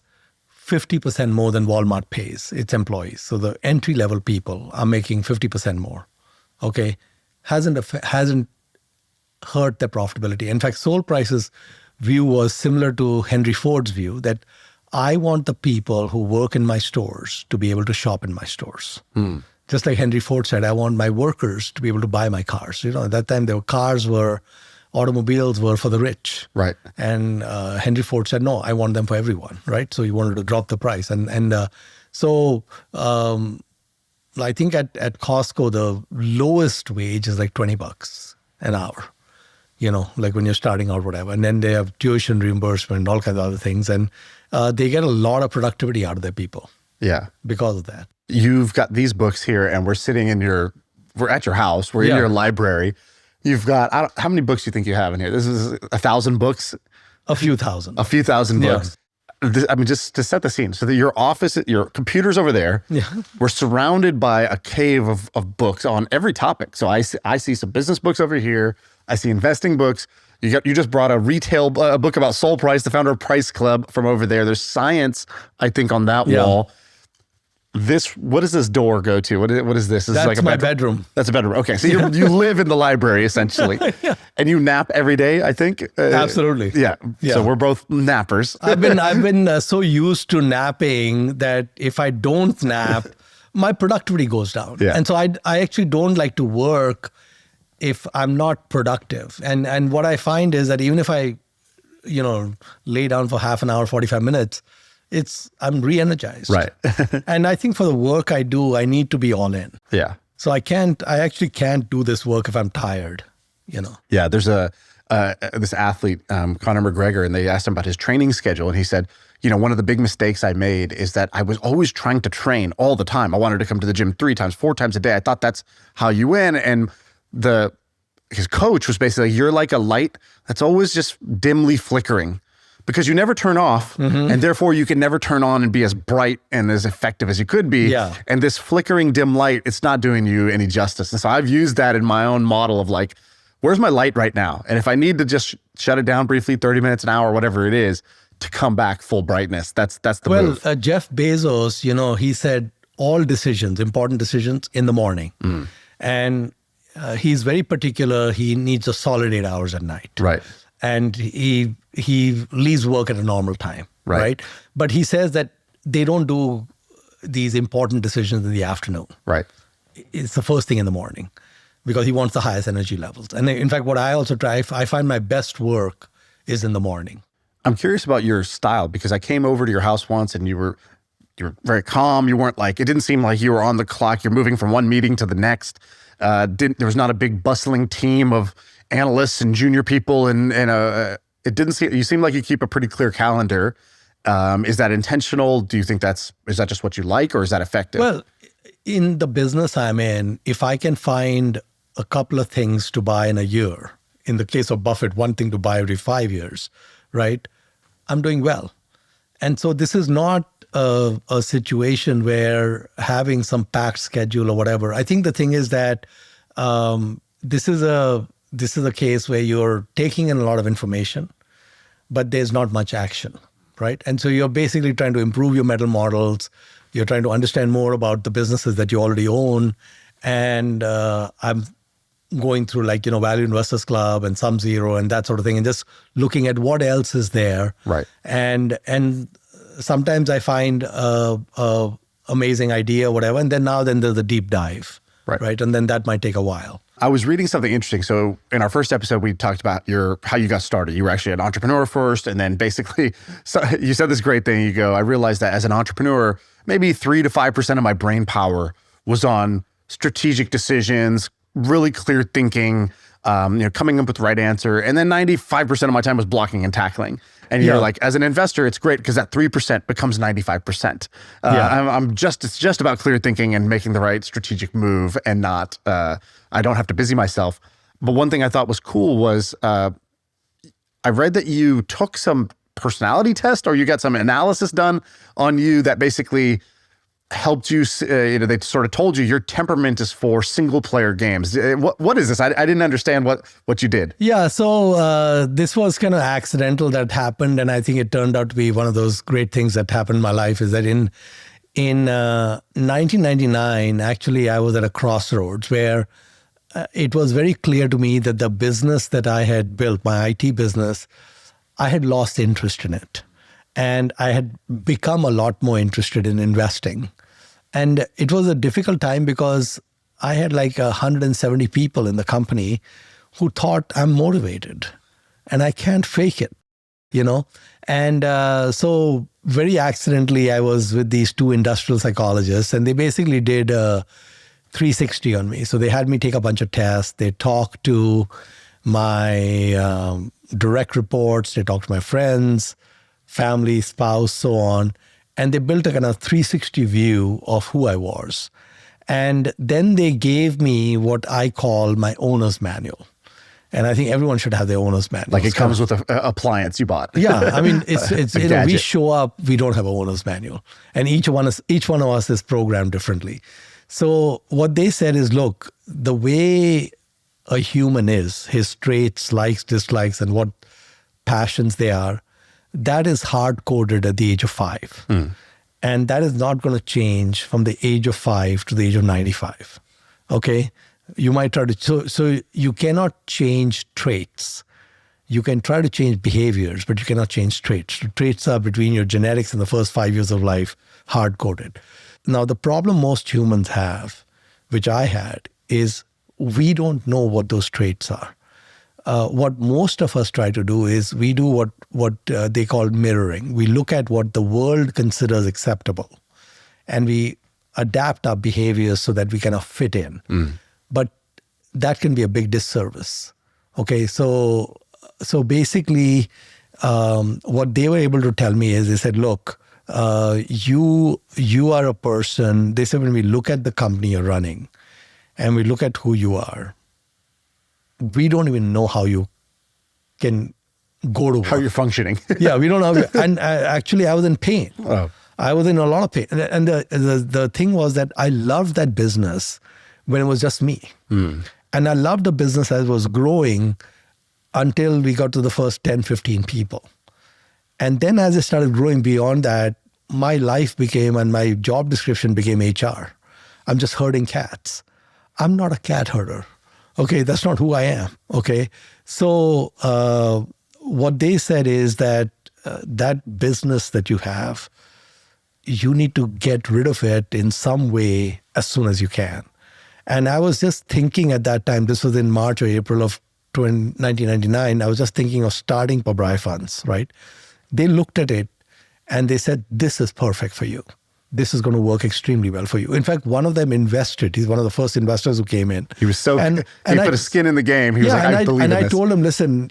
50% more than Walmart pays its employees. So the entry-level people are making 50% more. Okay? Hasn't hurt their profitability. In fact, Soul Price's view was similar to Henry Ford's view, that I want the people who work in my stores to be able to shop in my stores. Just like Henry Ford said, I want my workers to be able to buy my cars. At that time, automobiles were for the rich. Right. And Henry Ford said, no, I want them for everyone, right? So he wanted to drop the price. So I think at Costco, the lowest wage is like $20 an hour. Like when you're starting out, whatever. And then they have tuition reimbursement and all kinds of other things. And they get a lot of productivity out of their people. Yeah. Because of that. You've got these books here and we're at your house. We're in your library. You've got, how many books do you think you have in here? This is 1,000 books? A few thousand. A few thousand books. I mean, just to set the scene. So that your office, your computer's over there. Yeah. We're surrounded by a cave of books on every topic. So I see some business books over here. I see investing books. You just brought a book about Soul Price, the founder of Price Club, from over there. There's science, I think, on that wall. What does this door go to? What is this? Is That's like my bedroom. That's a bedroom. Okay, so you live in the library essentially, and you nap every day, I think. Absolutely. Yeah. So we're both nappers. I've been so used to napping that if I don't nap, my productivity goes down. Yeah. And so I actually don't like to work if I'm not productive. And what I find is that even if I, lay down for half an hour, 45 minutes, I'm re-energized. Right. And I think for the work I do, I need to be all in. Yeah. So I actually can't do this work if I'm tired, Yeah, there's this athlete, Conor McGregor, and they asked him about his training schedule. And he said, one of the big mistakes I made is that I was always trying to train all the time. I wanted to come to the gym 3 times, 4 times a day. I thought that's how you win. And his coach was basically, you're like a light that's always just dimly flickering because you never turn off, and therefore you can never turn on and be as bright and as effective as you could be. Yeah. And this flickering dim light, it's not doing you any justice. And so I've used that in my own model of like, where's my light right now? And if I need to just shut it down briefly, 30 minutes, an hour, whatever it is, to come back full brightness, that's the move. Jeff Bezos, he said, all decisions, important decisions, in the morning. And he's very particular. He needs a solid 8 hours at night. Right. And he leaves work at a normal time. Right. But he says that they don't do these important decisions in the afternoon. Right. It's the first thing in the morning because he wants the highest energy levels. And in fact, what I also try, I find my best work is in the morning. I'm curious about your style because I came over to your house once and you were very calm. You weren't like, it didn't seem like you were on the clock. You're moving from one meeting to the next. There was not a big bustling team of analysts and junior people. And it didn't seem, you seem like you keep a pretty clear calendar. Is that intentional? Do you think is that just what you like or is that effective? Well, in the business I'm in, if I can find a couple of things to buy in a year, in the case of Buffett, one thing to buy every 5 years, right? I'm doing well. And so this is not a situation where having some packed schedule or whatever. I think the thing is that this is a case where you're taking in a lot of information, but there's not much action, right? And so you're basically trying to improve your mental models. You're trying to understand more about the businesses that you already own. And I'm going through Value Investors Club and Sum Zero and that sort of thing, and just looking at what else is there. Right. And sometimes I find a amazing idea or whatever, and then there's a deep dive. Right. And then that might take a while. I was reading something interesting. So in our first episode, we talked about how you got started. You were actually an entrepreneur first, and then basically, you said this great thing. You go, I realized that as an entrepreneur, maybe 3 to 5% of my brain power was on strategic decisions, really clear thinking, coming up with the right answer. And then 95% of my time was blocking and tackling. And you're like, as an investor, it's great because that 3% becomes 95%. It's just about clear thinking and making the right strategic move and not, I don't have to busy myself. But one thing I thought was cool was I read that you took some personality test or you got some analysis done on you that basically helped you, they sort of told you your temperament is for single player games. What is this? I didn't understand what you did. Yeah, so this was kind of accidental that happened. And I think it turned out to be one of those great things that happened in my life is that in 1999, actually, I was at a crossroads where it was very clear to me that the business that I had built, my IT business, I had lost interest in it. And I had become a lot more interested in investing. And it was a difficult time because I had 170 people in the company who thought I'm motivated and I can't fake it, And so very accidentally, I was with these two industrial psychologists and they basically did a 360 on me. So they had me take a bunch of tests. They talked to my direct reports. They talked to my friends, family, spouse, so on. And they built a kind of 360 view of who I was. And then they gave me what I call my owner's manual. And I think everyone should have their owner's manual. Like it comes with an appliance you bought. Yeah, I mean, it's we show up, we don't have an owner's manual. And each one of us is programmed differently. So what they said is, look, the way a human is, his traits, likes, dislikes, and what passions they are, that is hard-coded at the age of 5. And that is not going to change from the age of 5 to the age of 95. Okay? You might try to, so you cannot change traits. You can try to change behaviors, but you cannot change traits. The traits are between your genetics in the first 5 years of life, hard-coded. Now, the problem most humans have, which I had, is we don't know what those traits are. What most of us try to do is we do what they call mirroring. We look at what the world considers acceptable and we adapt our behaviors so that we kind of fit in. But that can be a big disservice. Okay, so basically what they were able to tell me is they said, look, you are a person. They said when we look at the company you're running and we look at who you are, we don't even know how you can go to work. How you're functioning. Yeah, we don't know. And actually, I was in pain. Oh. I was in a lot of pain. And the thing was that I loved that business when it was just me. And I loved the business as it was growing until we got to the first 10, 15 people. And then as it started growing beyond that, my life became, and my job description became HR. I'm just herding cats. I'm not a cat herder. Okay, that's not who I am. Okay, so what they said is that that business that you have, you need to get rid of it in some way as soon as you can. And I was just thinking at that time, this was in March or April of 1999, I was just thinking of starting Pabrai Funds, right? They looked at it and they said, this is perfect for you. This is going to work extremely well for you. In fact, one of them invested. He's one of the first investors who came in. He was so, he put a skin in the game. He was like, I believe in this. And I told him, listen,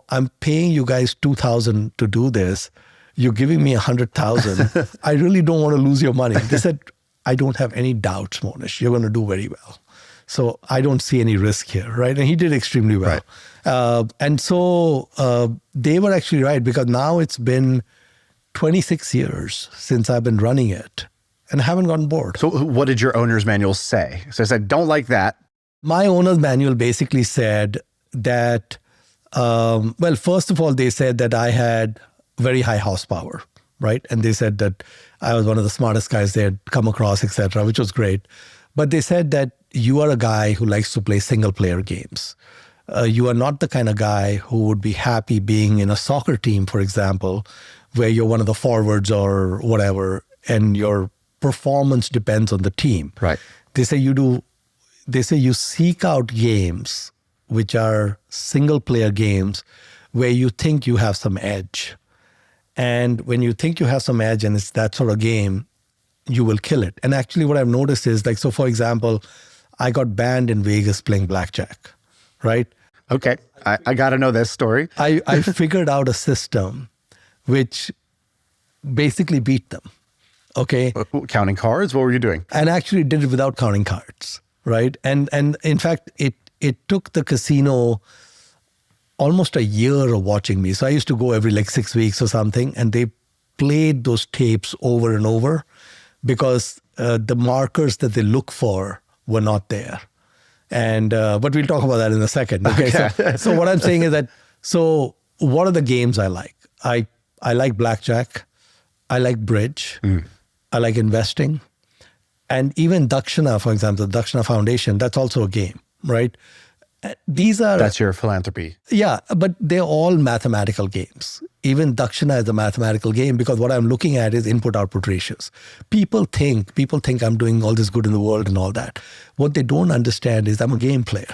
I'm paying you guys $2,000 to do this. You're giving me $100,000. I really don't want to lose your money. They said, I don't have any doubts, Monish. You're going to do very well. So I don't see any risk here, right? And he did extremely well. Right. And so they were actually right, because now it's been 26 years since I've been running it and I haven't gotten bored. So what did your owner's manual say? So I said, don't like that. My owner's manual basically said that, well, first of all, they said that I had very high horsepower, right? And they said that I was one of the smartest guys they had come across, etc., which was great. But they said that you are a guy who likes to play single player games. You are not the kind of guy who would be happy being in a soccer team, for example, where you're one of the forwards or whatever, and your performance depends on the team. Right. They say you seek out games which are single player games where you think you have some edge. And when you think you have some edge and it's that sort of game, you will kill it. And actually what I've noticed is, like, so for example, I got banned in Vegas playing blackjack, right? Okay, I got to know this story. I figured out a system which basically beat them, okay? Counting cards? What were you doing? And actually did it without counting cards, right? And in fact, it took the casino almost a year of watching me. So I used to go every like 6 weeks or something, and they played those tapes over and over because the markers that they look for were not there. And but we'll talk about that in a second. Okay. So what I'm saying is that, so what are the games I like? I like blackjack. I like bridge. I like investing. And even Dakshina, for example, the Dakshina Foundation, that's also a game, right? That's your philanthropy. Yeah, but they're all mathematical games. Even Dakshina is a mathematical game, because what I'm looking at is input-output ratios. People think I'm doing all this good in the world and all that. What they don't understand is I'm a game player,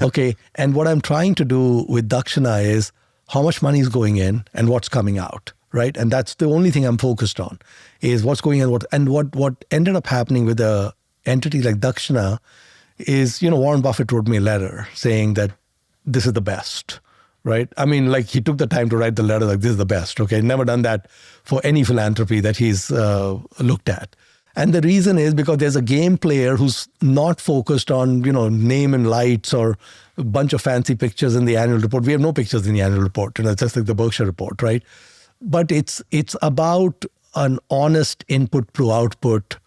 okay? And what I'm trying to do with Dakshina is how much money is going in and what's coming out, right? And that's the only thing I'm focused on, is what's going in. What ended up happening with a entity like Dakshina is, Warren Buffett wrote me a letter saying that this is the best, right? I mean, like, he took the time to write the letter like, this is the best, okay? Never done that for any philanthropy that he's looked at. And the reason is because there's a game player who's not focused on, name and lights or a bunch of fancy pictures in the annual report. We have no pictures in the annual report, it's just like the Berkshire report, right? But it's about an honest input to output,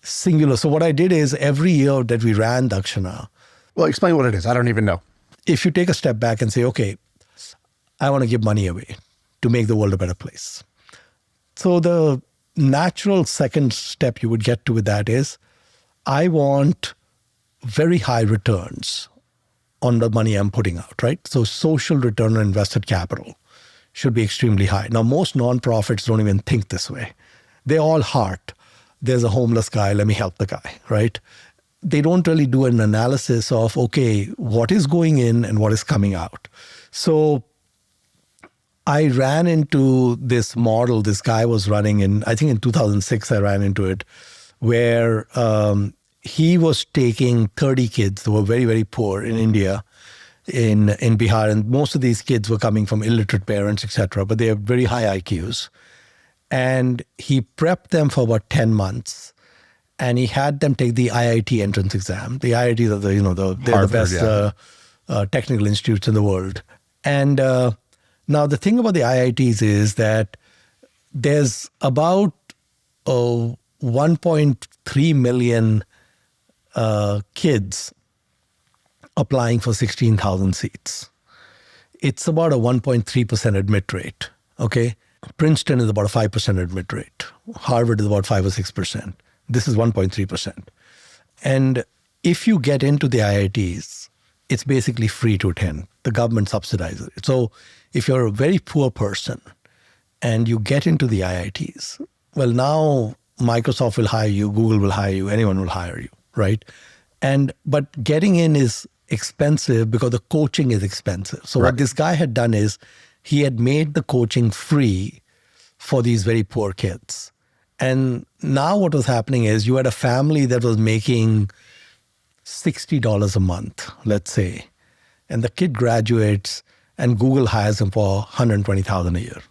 singular. So what I did is, every year that we ran Dakshina. Well, explain what it is. I don't even know. If you take a step back and say, okay, I want to give money away to make the world a better place. So the natural second step you would get to with that is, I want very high returns on the money I'm putting out, right? So social return on invested capital should be extremely high. Now, most nonprofits don't even think this way. They all heart. There's a homeless guy, let me help the guy, right? They don't really do an analysis of, okay, what is going in and what is coming out. So I ran into this model this guy was running I think in 2006, I ran into it, where he was taking 30 kids who were very, very poor in India, in Bihar. And most of these kids were coming from illiterate parents, etc., but they have very high IQs. And he prepped them for about 10 months, and he had them take the IIT entrance exam. The IITs are they're Harvard, the best technical institutes in the world. And now the thing about the IITs is that there's about 1.3 million kids applying for 16,000 seats. It's about a 1.3% admit rate, okay? Princeton is about a 5% admit rate. Harvard is about 5 or 6%. This is 1.3%. And if you get into the IITs, it's basically free to attend. The government subsidizes it. So if you're a very poor person and you get into the IITs, well, now Microsoft will hire you, Google will hire you, anyone will hire you, right? But getting in is expensive because the coaching is expensive. So what this guy had done is he had made the coaching free for these very poor kids. And now what was happening is you had a family that was making $60 a month, let's say, and the kid graduates and Google hires him for $120,000 a year.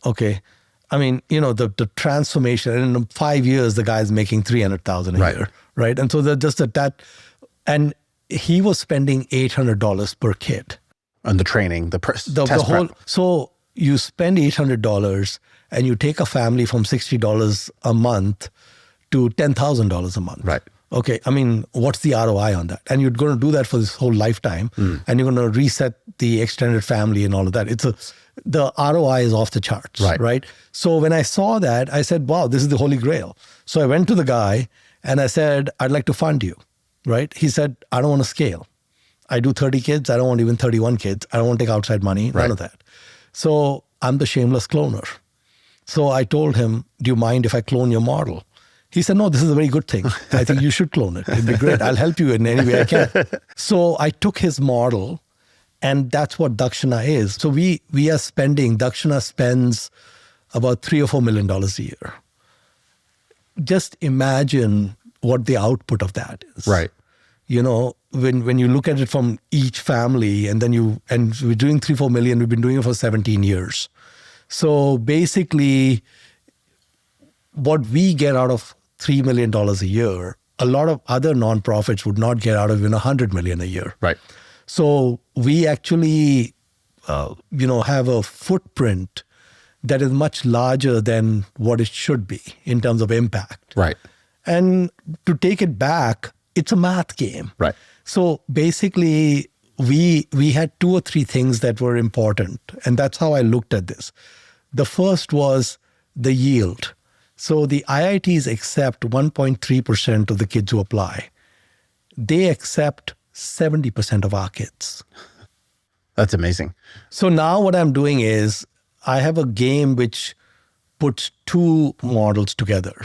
Okay. I mean, the transformation, and in 5 years, the guy's making $300,000 a year, right? And so just that, and he was spending $800 per kid. And the training, the test whole. prep. So you spend $800 and you take a family from $60 a month to $10,000 a month. Right. Okay. I mean, what's the ROI on that? And you're going to do that for this whole lifetime, and you're going to reset the extended family and all of that. The ROI is off the charts, right? So when I saw that, I said, wow, this is the holy grail. So I went to the guy and I said, I'd like to fund you, right? He said, I don't want to scale. I do 30 kids. I don't want even 31 kids. I don't want to take outside money, none of that. So I'm the shameless cloner. So I told him, do you mind if I clone your model? He said, no, this is a very good thing. I think you should clone it. It'd be great. I'll help you in any way I can. So I took his model, and that's what Dakshina is. So we are spending, Dakshina spends about $3 or $4 million a year. Just imagine what the output of that is. Right. When you look at it from each family, and we're doing 3-4 million, we've been doing it for 17 years. So basically, what we get out of $3 million a year, a lot of other nonprofits would not get out of even $100 million a year. Right. So we actually, have a footprint that is much larger than what it should be in terms of impact. Right. And to take it back, it's a math game. Right. So basically, we had 2 or 3 things that were important, and that's how I looked at this. The first was the yield. So the IITs accept 1.3% of the kids who apply. They accept 70% of our kids. That's amazing. So now what I'm doing is I have a game which puts 2 models together.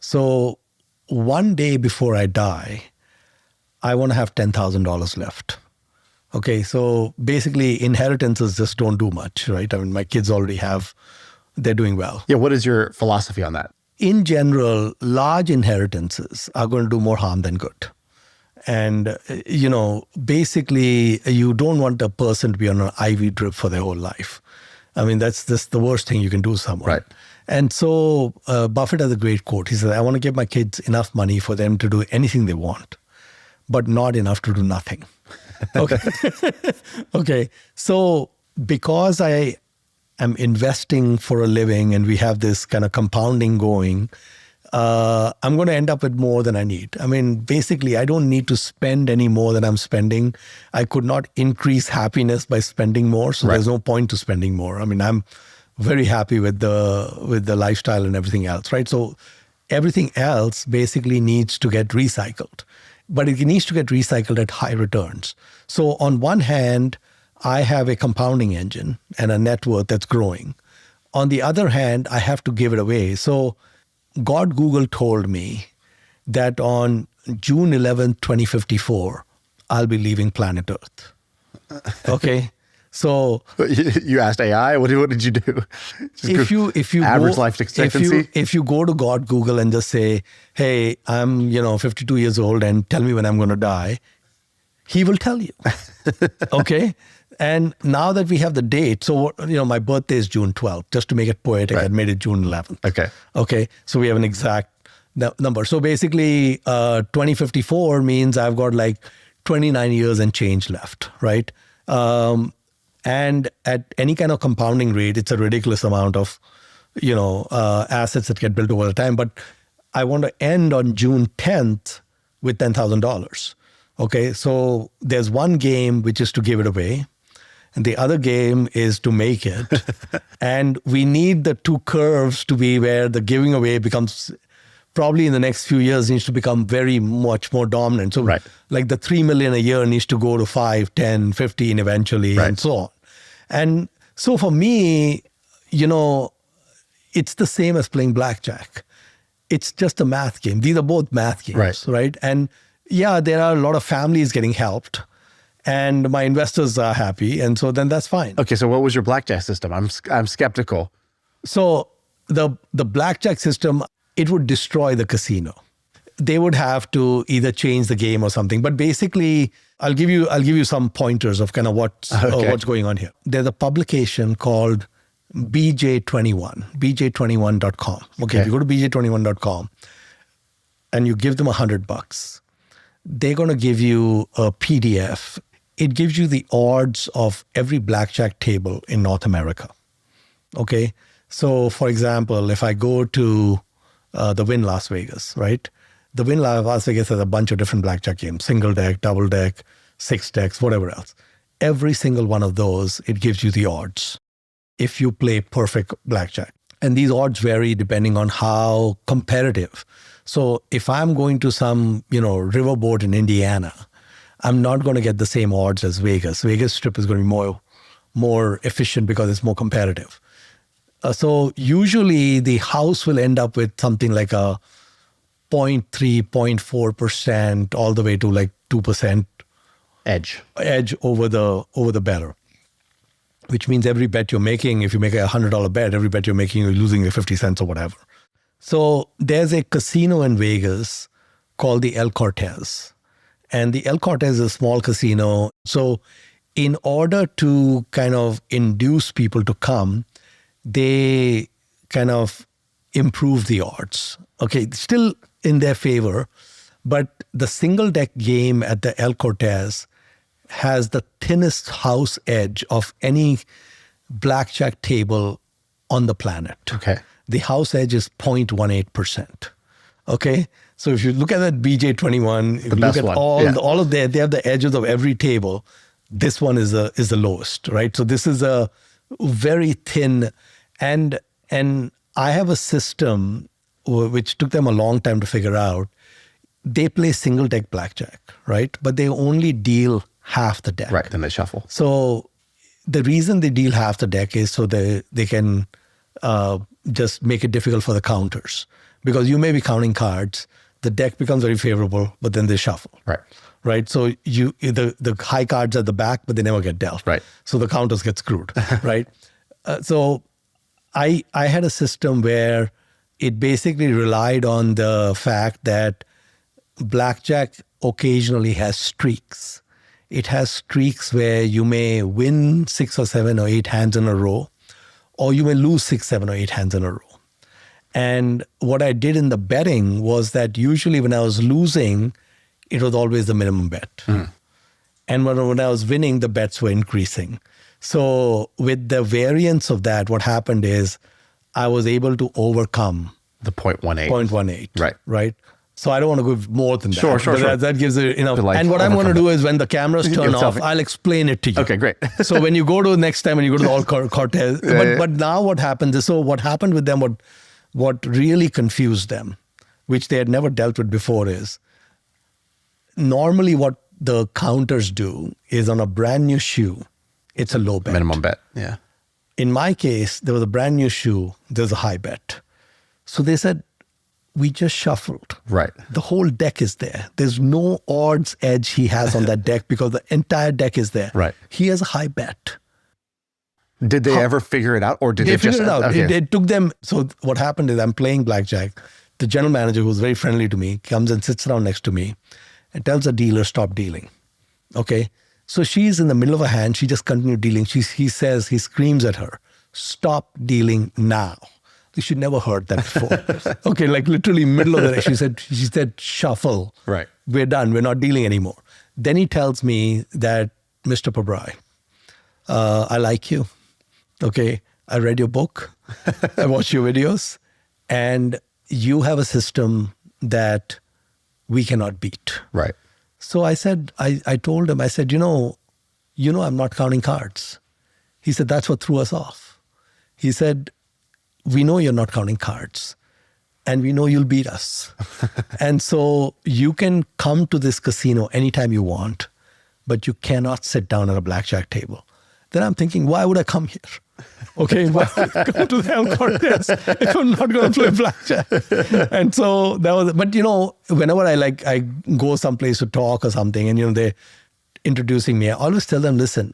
So one day before I die, I want to have $10,000 left. Okay, so basically inheritances just don't do much, right? I mean, my kids already they're doing well. Yeah, what is your philosophy on that? In general, large inheritances are going to do more harm than good. And, basically, you don't want a person to be on an IV drip for their whole life. I mean, that's just the worst thing you can do to someone. Right. And so Buffett has a great quote. He says, I want to give my kids enough money for them to do anything they want, but not enough to do nothing. Okay. Okay. So because I am investing for a living and we have this kind of compounding going, I'm going to end up with more than I need. I mean, basically, I don't need to spend any more than I'm spending. I could not increase happiness by spending more, so there's no point to spending more. I mean, I'm very happy with the lifestyle and everything else, right? So everything else basically needs to get recycled, but it needs to get recycled at high returns. So on one hand, I have a compounding engine and a net worth that's growing. On the other hand, I have to give it away. So Google told me that on June 11th, 2054, I'll be leaving planet Earth. Okay. So you asked AI, what did you do? if you average life expectancy? If you go to Google and just say, hey, I'm 52 years old and tell me when I'm going to die, he will tell you. Okay. And now that we have the date, so my birthday is June 12th, just to make it poetic, I made it June 11th. Okay. Okay. So we have an exact number. So basically 2054 means I've got like 29 years and change left, right? And at any kind of compounding rate, it's a ridiculous amount of, assets that get built over the time. But I want to end on June 10th with $10,000. Okay, so there's one game which is to give it away. and the other game is to make it. And we need the two curves to be where the giving away becomes, probably in the next few years, needs to become very much more dominant. So like the 3 million a year needs to go to 5, 10, 15 eventually, and so on. And so for me, it's the same as playing blackjack. It's just a math game. These are both math games, right? And yeah, there are a lot of families getting helped, and my investors are happy, and so then that's fine. Okay, so what was your blackjack system? I'm skeptical. So the blackjack system, it would destroy the casino. They would have to either change the game or something. But basically, I'll give you some pointers of kind of what's going on here. There's a publication called BJ21, bj21.com. Okay, if you go to bj21.com and you give them $100, they're going to give you a PDF. It gives you the odds of every blackjack table in North America. Okay, so for example, if I go to the Wynn Las Vegas, right? The Wynn Las Vegas has a bunch of different blackjack games, single deck, double deck, 6 decks, whatever else. Every single one of those, it gives you the odds if you play perfect blackjack. And these odds vary depending on how competitive. So if I'm going to some, riverboat in Indiana, I'm not going to get the same odds as Vegas. Vegas Strip is going to be more efficient because it's more competitive. So usually the house will end up with something like a 0.3, 0.4%, all the way to like 2% edge over the better. Which means every bet you're making, if you make a $100 bet, every bet you're making, you're losing your 50 cents or whatever. So there's a casino in Vegas called the El Cortez. And the El Cortez is a small casino. So in order to kind of induce people to come, they kind of improve the odds. Okay, still in their favor, but the single deck game at the El Cortez has the thinnest house edge of any blackjack table on the planet. Okay. The house edge is 0.18%. Okay. So if you look at that BJ21, if you look at all of they have the edges of every table. This one is the lowest, right? So this is a very thin, and I have a system which took them a long time to figure out. They play single deck blackjack, right? But they only deal half the deck. Right, then they shuffle. So the reason they deal half the deck is so they can just make it difficult for the counters. Because you may be counting cards, the deck becomes very favorable, but then they shuffle. Right. So the high cards at the back, but they never get dealt. Right. So the counters get screwed. Right. So I had a system where it basically relied on the fact that blackjack occasionally has streaks. It has streaks where you may win 6 or 7 or 8 hands in a row, or you may lose 6, 7 or 8 hands in a row. And what I did in the betting was that usually when I was losing, it was always the minimum bet. And when I was winning, the bets were increasing. So with the variance of that, what happened is I was able to overcome the 0.18. 0.18. Right. So I don't want to give more than that. Sure. That gives it enough. And what I'm going to do is when the cameras turn off, I'll explain it to you. Okay, great. So when you go to next time, when you go to the All Cortez, but now what happens is, so what happened with them, what really confused them, which they had never dealt with before, is normally what the counters do is on a brand new shoe, it's a low bet. Minimum bet, yeah. In my case, there was a brand new shoe, there's a high bet. So they said, we just shuffled. Right. The whole deck is there. There's no odds edge he has on that deck because the entire deck is there. Right. He has a high bet. Did they ever figure it out, or did they just... figure it out? Okay. It took them... So what happened is I'm playing blackjack. The general manager, who was very friendly to me, comes and sits down next to me and tells the dealer, stop dealing. Okay? So she's in the middle of a hand. She just continued dealing. He screams at her, stop dealing now. You should never heard that before. Okay, like literally middle of the day. She said, shuffle. Right. We're done. We're not dealing anymore. Then he tells me that, Mr. Pabrai, I like you. Okay, I read your book. I watched your videos. And you have a system that we cannot beat. Right. So I said, I told him, I said, you know, I'm not counting cards. He said, that's what threw us off. He said, we know you're not counting cards and we know you'll beat us. And so you can come to this casino anytime you want, but you cannot sit down at a blackjack table. Then I'm thinking, why would I come here? Okay, why would I come to the El Cortez if I'm not going to play blackjack? And so that was, but whenever I go someplace to talk or something and, they're introducing me, I always tell them, listen,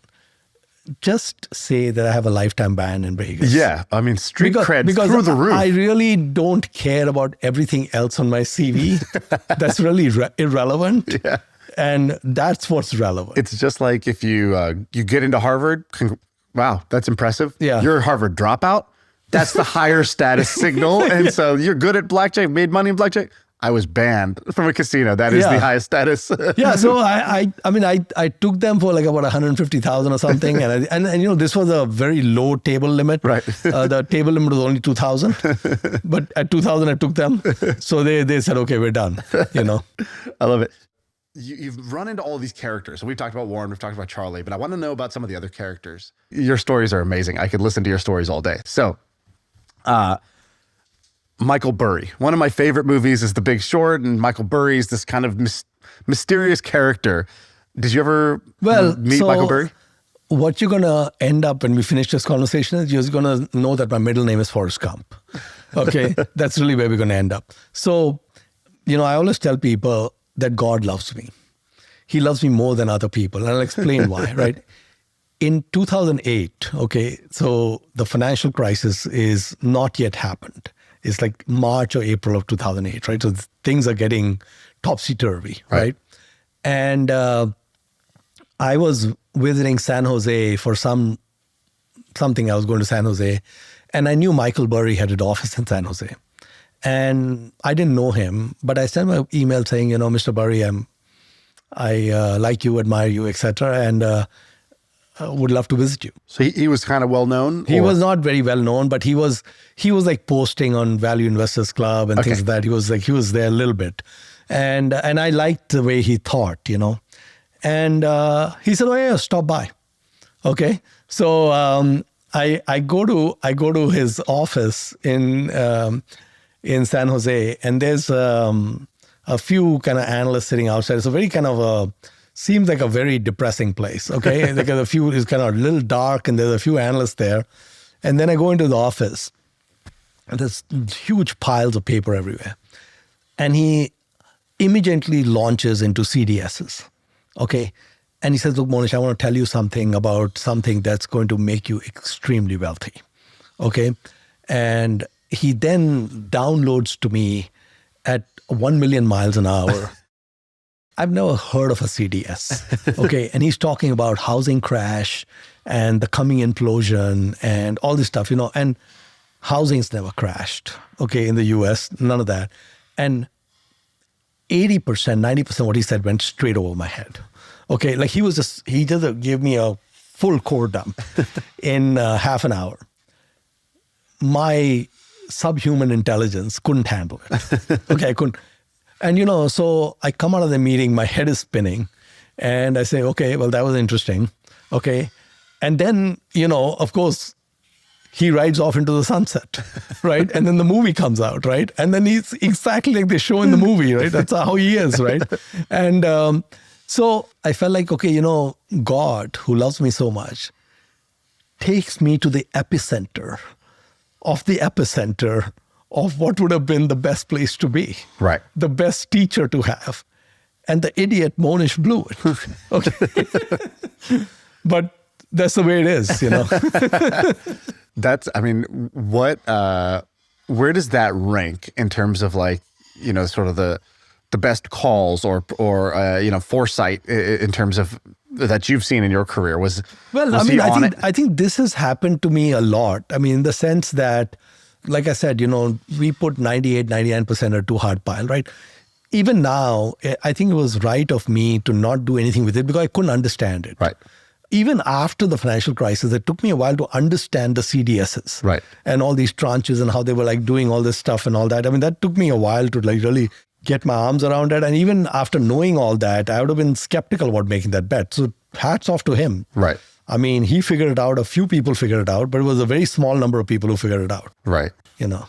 just say that I have a lifetime ban in Vegas. Yeah, I mean, street cred through the roof. I really don't care about everything else on my CV. That's really irrelevant. Yeah. And that's what's relevant. It's just like if you get into Harvard, wow, that's impressive. Yeah. You're a Harvard dropout. That's the higher status signal. And so you're good at blackjack, made money in blackjack. I was banned from a casino. That is the highest status. Yeah. So I took them for like about 150,000 or something. And this was a very low table limit. Right. The table limit was only 2,000. But at 2,000, I took them. So they said, okay, we're done. I love it. You've run into all these characters. So we've talked about Warren, we've talked about Charlie, but I want to know about some of the other characters. Your stories are amazing. I could listen to your stories all day. So, Michael Burry. One of my favorite movies is The Big Short, and Michael Burry is this kind of mysterious character. Did you ever meet Michael Burry? What you're going to end up when we finish this conversation is you're going to know that my middle name is Forrest Gump. Okay? That's really where we're going to end up. So, I always tell people that God loves me. He loves me more than other people. And I'll explain why, right? In 2008, okay, so the financial crisis is not yet happened. It's like March or April of 2008, right? So things are getting topsy-turvy, right? And I was visiting San Jose for something. I was going to San Jose. And I knew Michael Burry had an office in San Jose. And I didn't know him, but I sent him an email saying, Mr. Burry, I like you, admire you, etc., and would love to visit you. So he was kind of well known. He was not very well known, but he was like posting on Value Investors Club and things like that. He was there a little bit, and I liked the way he thought, And he said, "Oh yeah, stop by." Okay, so I go to his office in San Jose, and there's a few kind of analysts sitting outside. It's a very kind of seems like a very depressing place, okay? Like it's kind of a little dark, and there's a few analysts there. And then I go into the office, and there's huge piles of paper everywhere. And he immediately launches into CDSs, okay? And he says, look, Monish, I want to tell you something about something that's going to make you extremely wealthy, okay? And he then downloads to me at 1 million miles an hour. I've never heard of a CDS, okay? And he's talking about housing crash and the coming implosion and all this stuff, and housing's never crashed, okay, in the US, none of that. And 80%, 90% of what he said went straight over my head, okay? Like he just gave me a full core dump in half an hour. My subhuman intelligence couldn't handle it. Okay, I couldn't. And, so I come out of the meeting, my head is spinning, and I say, okay, well, that was interesting. Okay. And then, of course, he rides off into the sunset, right? And then the movie comes out, right? And then he's exactly like they show in the movie, right? That's how he is, right? And so I felt like, okay, God, who loves me so much, takes me to the epicenter of what would have been the best place to be. Right. The best teacher to have. And the idiot Monish blew it. Okay. But that's the way it is, That's, where does that rank in terms of sort of the best calls or foresight in terms of that you've seen in your career? I think this has happened to me a lot. In the sense that, like I said, we put 98, 99% or too hard pile, right? Even now, I think it was right of me to not do anything with it because I couldn't understand it. Right. Even after the financial crisis, it took me a while to understand the CDSs. Right. And all these tranches and how they were doing all this stuff and all that. That took me a while to really get my arms around it. And even after knowing all that, I would have been skeptical about making that bet. So hats off to him. Right. I mean, he figured it out. A few people figured it out, but it was a very small number of people who figured it out. Right. You know.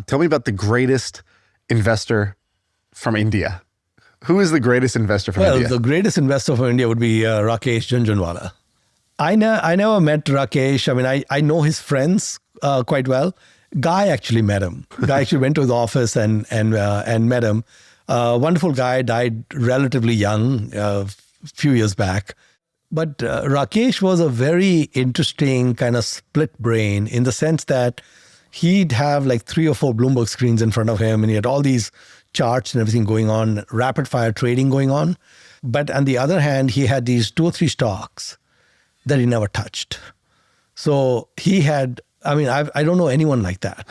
Tell me about the greatest investor from India. Who is the greatest investor from India? Well, the greatest investor from India would be Rakesh Jhunjhunwala. I never met Rakesh. I mean, I know his friends quite well. Guy actually met him. Guy actually went to his office and met him. Wonderful guy, died relatively young, a few years back. But Rakesh was a very interesting kind of split brain in the sense that he'd have like 3 or 4 Bloomberg screens in front of him, and he had all these charts and everything going on, rapid fire trading going on. But on the other hand, he had these 2 or 3 stocks that he never touched. So he had, I mean, I don't know anyone like that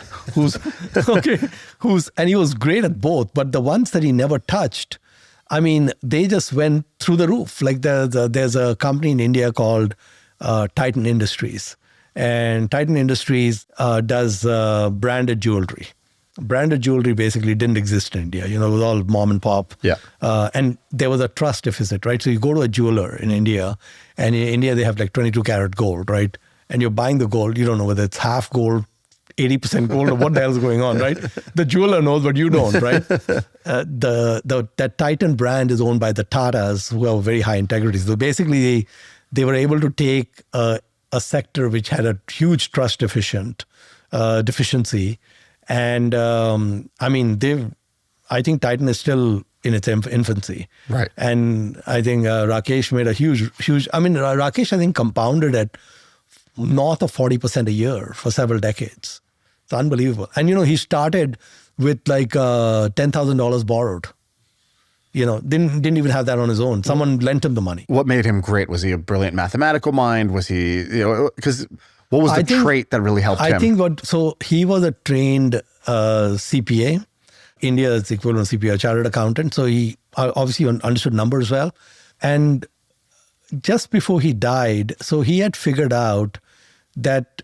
and he was great at both, but the ones that he never touched, I mean, they just went through the roof. Like there's a company in India called Titan Industries. And Titan Industries does branded jewelry. Branded jewelry basically didn't exist in India. You know, it was all mom and pop. Yeah. And there was a trust deficit, right? So you go to a jeweler in India, and in India they have like 22 karat gold, right? And you're buying the gold. You don't know whether it's half gold, 80% gold, or what the hell's going on, right? The jeweler knows, but you don't, right? That Titan brand is owned by the Tatas, who have very high integrity. So basically, they were able to take a sector which had a huge trust deficiency. And I mean, I think Titan is still in its infancy. Right. And I think Rakesh made a huge, I mean, Rakesh, I think, compounded at north of 40% a year for several decades. It's unbelievable. And, you know, he started with like $10,000 borrowed. You know, didn't even have that on his own. Someone lent him the money. What made him great? Was he a brilliant mathematical mind? Was he, you know, because what was the trait that really helped him? I think so he was a trained CPA. India is the equivalent of CPA, chartered accountant. So he obviously understood numbers well. And just before he died, so he had figured out that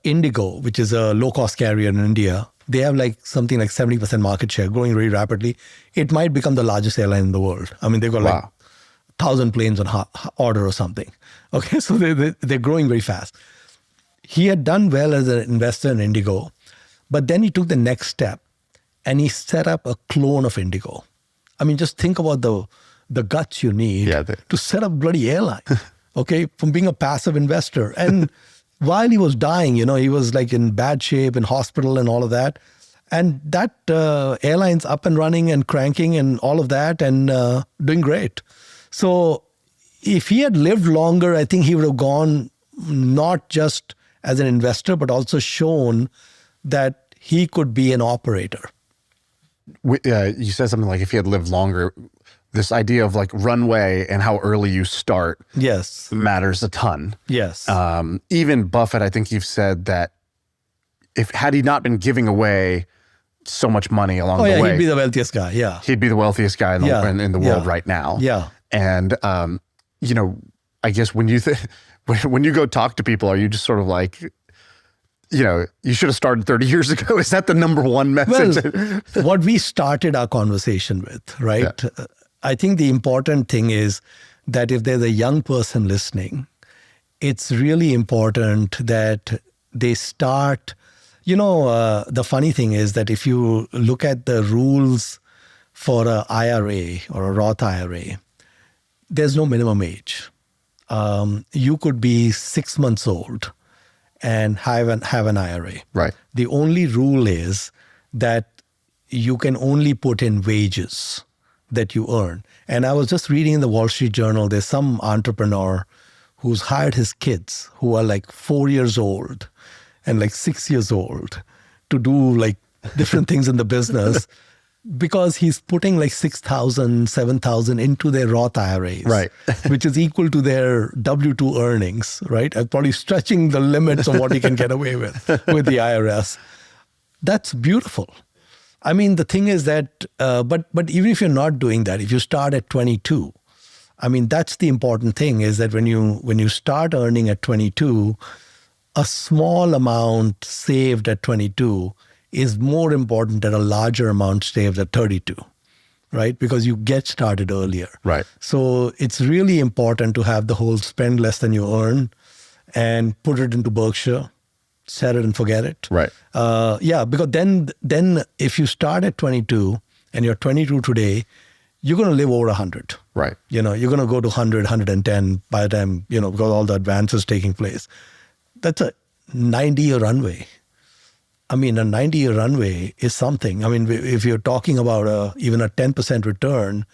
Indigo, which is a low-cost carrier in India, they have like something like 70% market share, growing very rapidly. It might become the largest airline in the world. I mean, they've got like 1,000 planes on order or something. Okay, so they're growing very fast. He had done well as an investor in Indigo, but then he took the next step and he set up a clone of Indigo. I mean, just think about the guts you need to set up a bloody airline, okay, from being a passive investor. And while he was dying, you know, he was like in bad shape, in hospital and all of that. And that airline's up and running and cranking and all of that and doing great. So if he had lived longer, I think he would have gone not just as an investor, but also shown that he could be an operator. You said something like if he had lived longer, this idea of like runway and how early you start matters a ton. Yes. Even Buffett, I think you've said that had he not been giving away so much money along the way, he'd be the wealthiest guy. Yeah. He'd be the wealthiest guy in the world right now. Yeah. And, you know, I guess when you go talk to people, are you just sort of like, you know, you should have started 30 years ago? Is that the number one message? Well, what we started our conversation with, right? Yeah. I think the important thing is that if there's a young person listening, it's really important that they start, you know, the funny thing is that if you look at the rules for an IRA or a Roth IRA, there's no minimum age. You could be 6 months old and have an IRA. Right. The only rule is that you can only put in wages that you earn. And I was just reading in the Wall Street Journal, there's some entrepreneur who's hired his kids who are like 4 years old and like 6 years old to do like different things in the business because he's putting like 6,000, 7,000 into their Roth IRAs, right? Which is equal to their W-2 earnings, right? And probably stretching the limits of what he can get away with the IRS. That's beautiful. I mean, the thing is that, but even if you're not doing that, if you start at 22, I mean, that's the important thing is that when you start earning at 22, a small amount saved at 22 is more important than a larger amount saved at 32, right? Because you get started earlier. Right. So it's really important to have the whole spend less than you earn and put it into Berkshire, set it and forget it. Right. Because then if you start at 22 and you're 22 today, you're going to live over 100. Right. You're going to go to 100, 110 by the time, because all the advances taking place. That's a 90-year runway. I mean, a 90-year runway is something. I mean, if you're talking about even a 10% return,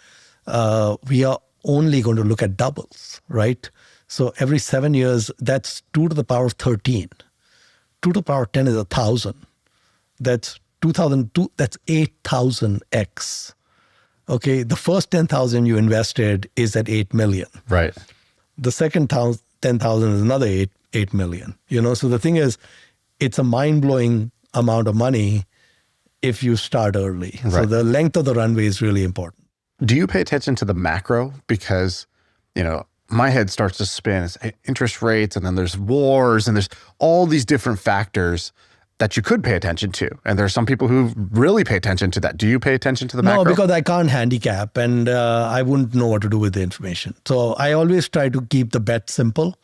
we are only going to look at doubles, right? So every 7 years, that's 2 to the power of 13. 2 to the power of 10 is 1,000. That's 2,002. That's 8,000x. Okay, the first 10,000 you invested is at 8 million. Right. The second 10,000 is another 8 million. So the thing is, it's a mind-blowing amount of money if you start early. Right. So the length of the runway is really important. Do you pay attention to the macro? Because, my head starts to spin. It's interest rates, and then there's wars, and there's all these different factors that you could pay attention to. And there are some people who really pay attention to that. Do you pay attention to the macro? No, because I can't handicap, and I wouldn't know what to do with the information. So I always try to keep the bet simple.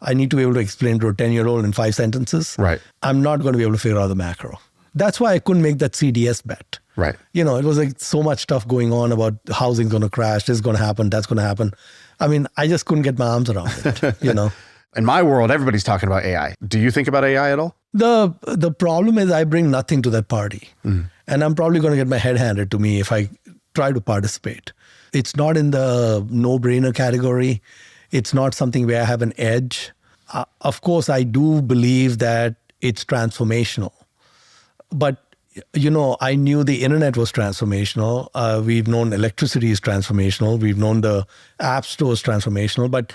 I need to be able to explain to a 10-year-old in 5 sentences. Right. I'm not going to be able to figure out the macro. That's why I couldn't make that CDS bet. Right. It was like so much stuff going on about housing's going to crash, this is going to happen, that's going to happen. I mean, I just couldn't get my arms around it, In my world, everybody's talking about AI. Do you think about AI at all? The problem is I bring nothing to that party. And I'm probably going to get my head handed to me if I try to participate. It's not in the no-brainer category. It's not something where I have an edge. Of course, I do believe that it's transformational. But, I knew the internet was transformational. We've known electricity is transformational. We've known the app store is transformational. But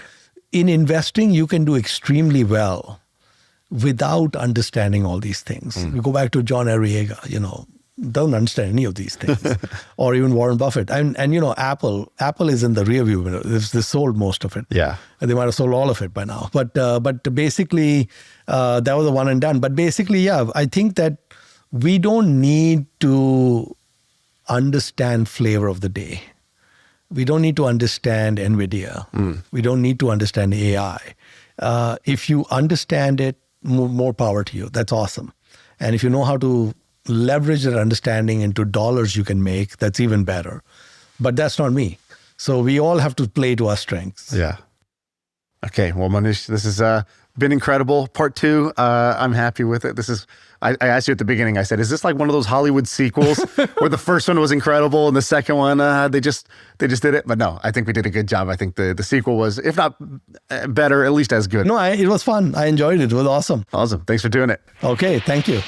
in investing, you can do extremely well without understanding all these things. We go back to John Arie, doesn't understand any of these things, or even Warren Buffett. And Apple is in the rear view mirror. They sold most of it. Yeah. They might have sold all of it by now. But basically, that was a one and done. But basically, yeah, I think that we don't need to understand flavor of the day. We don't need to understand NVIDIA. We don't need to understand AI. If you understand it, more power to you. That's awesome. And if you know how to leverage that understanding into dollars you can make, that's even better. But that's not me. So we all have to play to our strengths. Yeah. Okay. Well, Manish, this has been incredible. Part 2, I'm happy with it. I asked you at the beginning, I said, is this like one of those Hollywood sequels where the first one was incredible and the second one, they just did it? But no, I think we did a good job. I think the sequel was, if not better, at least as good. No, it was fun. I enjoyed it. It was awesome. Awesome. Thanks for doing it. Okay. Thank you.